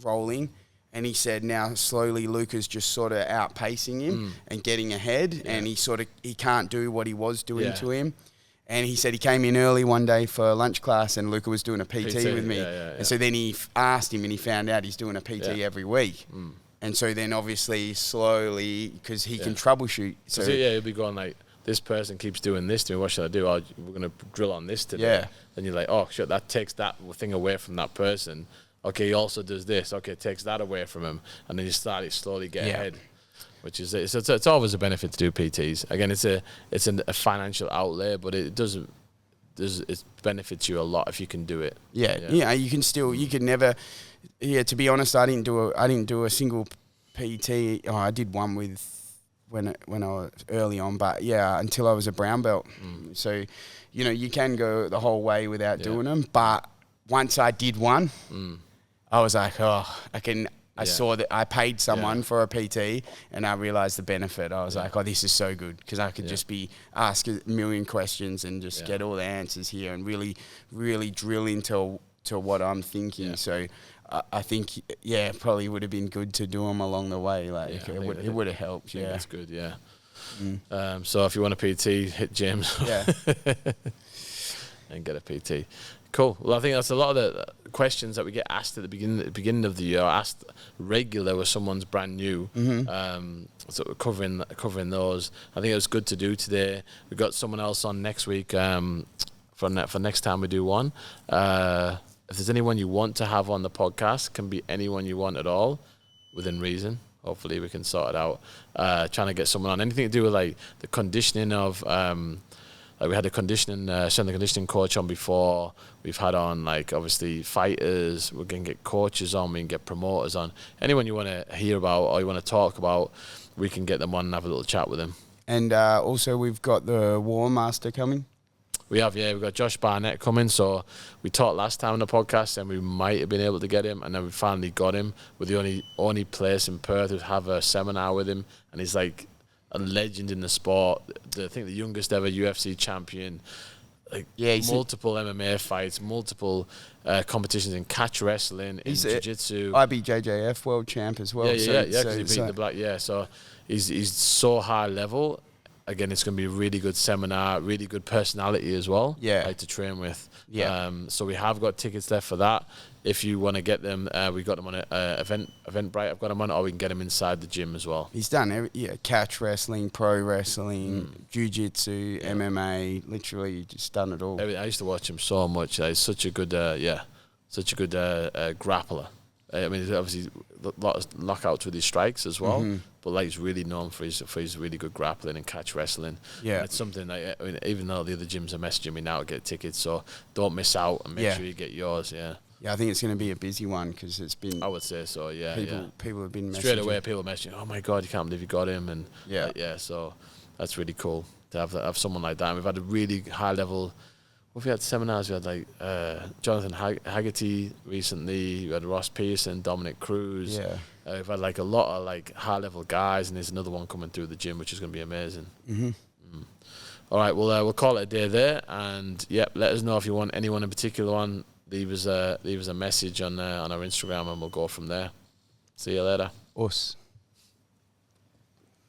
rolling. And he said now slowly Luca's just sort of outpacing him and getting ahead, and he can't do what he was doing to him. And he said he came in early one day for lunch class, and Luca was doing a PT with me. And so then he asked him, and he found out he's doing a PT every week. And so then obviously slowly, because he can troubleshoot. So he'll be going like, this person keeps doing this to me, what should I do? We're going to drill on this today. Then you're like, oh, shit, that takes that thing away from that person. Okay, he also does this. Okay, it takes that away from him, and then you slowly get ahead. Which is it's always a benefit to do PTs. Again, it's a financial outlay, but it benefits you a lot if you can do it. Yeah. You can never. Yeah, to be honest, I didn't do a single PT. Oh, I did one when I was early on, but until I was a brown belt. So, you can go the whole way without doing them. But once I did one, I was like, I saw that I paid someone for a PT, and I realized the benefit. I was like, this is so good, because I could just be asked a million questions and just get all the answers here and really, really drill into what I'm thinking. So I think, probably would have been good to do them along the way. Like it would have helped. Yeah, that's good. Yeah. So if you want a PT, hit James. And get a PT. Cool. Well, I think that's a lot of the questions that we get asked at the beginning of the year, asked regular where someone's brand new. So we're covering those. I think it was good to do today. We've got someone else on next week for next time we do one. If there's anyone you want to have on the podcast, can be anyone you want at all, within reason. Hopefully we can sort it out. Trying to get someone on. Anything to do with like the conditioning of... Like we had a strength conditioning coach on before. We've had on like obviously fighters. We're gonna get coaches on. We can get promoters on. Anyone you want to hear about or you want to talk about, we can get them on and have a little chat with them. And also we've got the War Master coming. We have, we've got Josh Barnett coming. So we talked last time on the podcast, and we might have been able to get him, and then we finally got him. We're the only place in Perth who have a seminar with him, and he's like a legend in the sport. I think the youngest ever UFC champion. Multiple MMA fights, multiple competitions in catch wrestling, in jiu-jitsu. IBJJF world champ as well. Because he beat the black. So he's so high level. Again, it's going to be a really good seminar, really good personality as well. To train with. So we have got tickets there for that. If you want to get them, we got them on Eventbrite. I've got them on, or we can get them inside the gym as well. He's done catch wrestling, pro wrestling, jiu-jitsu, MMA. Literally, just done it all. I used to watch him so much. He's such a good, grappler. I mean, he's obviously knockouts with his strikes as well, but like he's really known for his really good grappling and catch wrestling. And it's something that, I mean, even though the other gyms are messaging me now to get tickets, so don't miss out and make sure you get yours. Yeah, I think it's going to be a busy one because it's been... I would say so, People have been messaging. Straight away, people messaging, oh my God, you can't believe you got him. And so that's really cool to have someone like that. And we've had a really high level... Well, we had seminars. We had like Jonathan Haggerty recently. We had Ross Pearson, Dominic Cruz. We've had like a lot of like high level guys, and there's another one coming through the gym, which is going to be amazing. All right, we'll call it a day there, and let us know if you want anyone in particular on. Leave us a message on our Instagram, and we'll go from there. See you later. Us.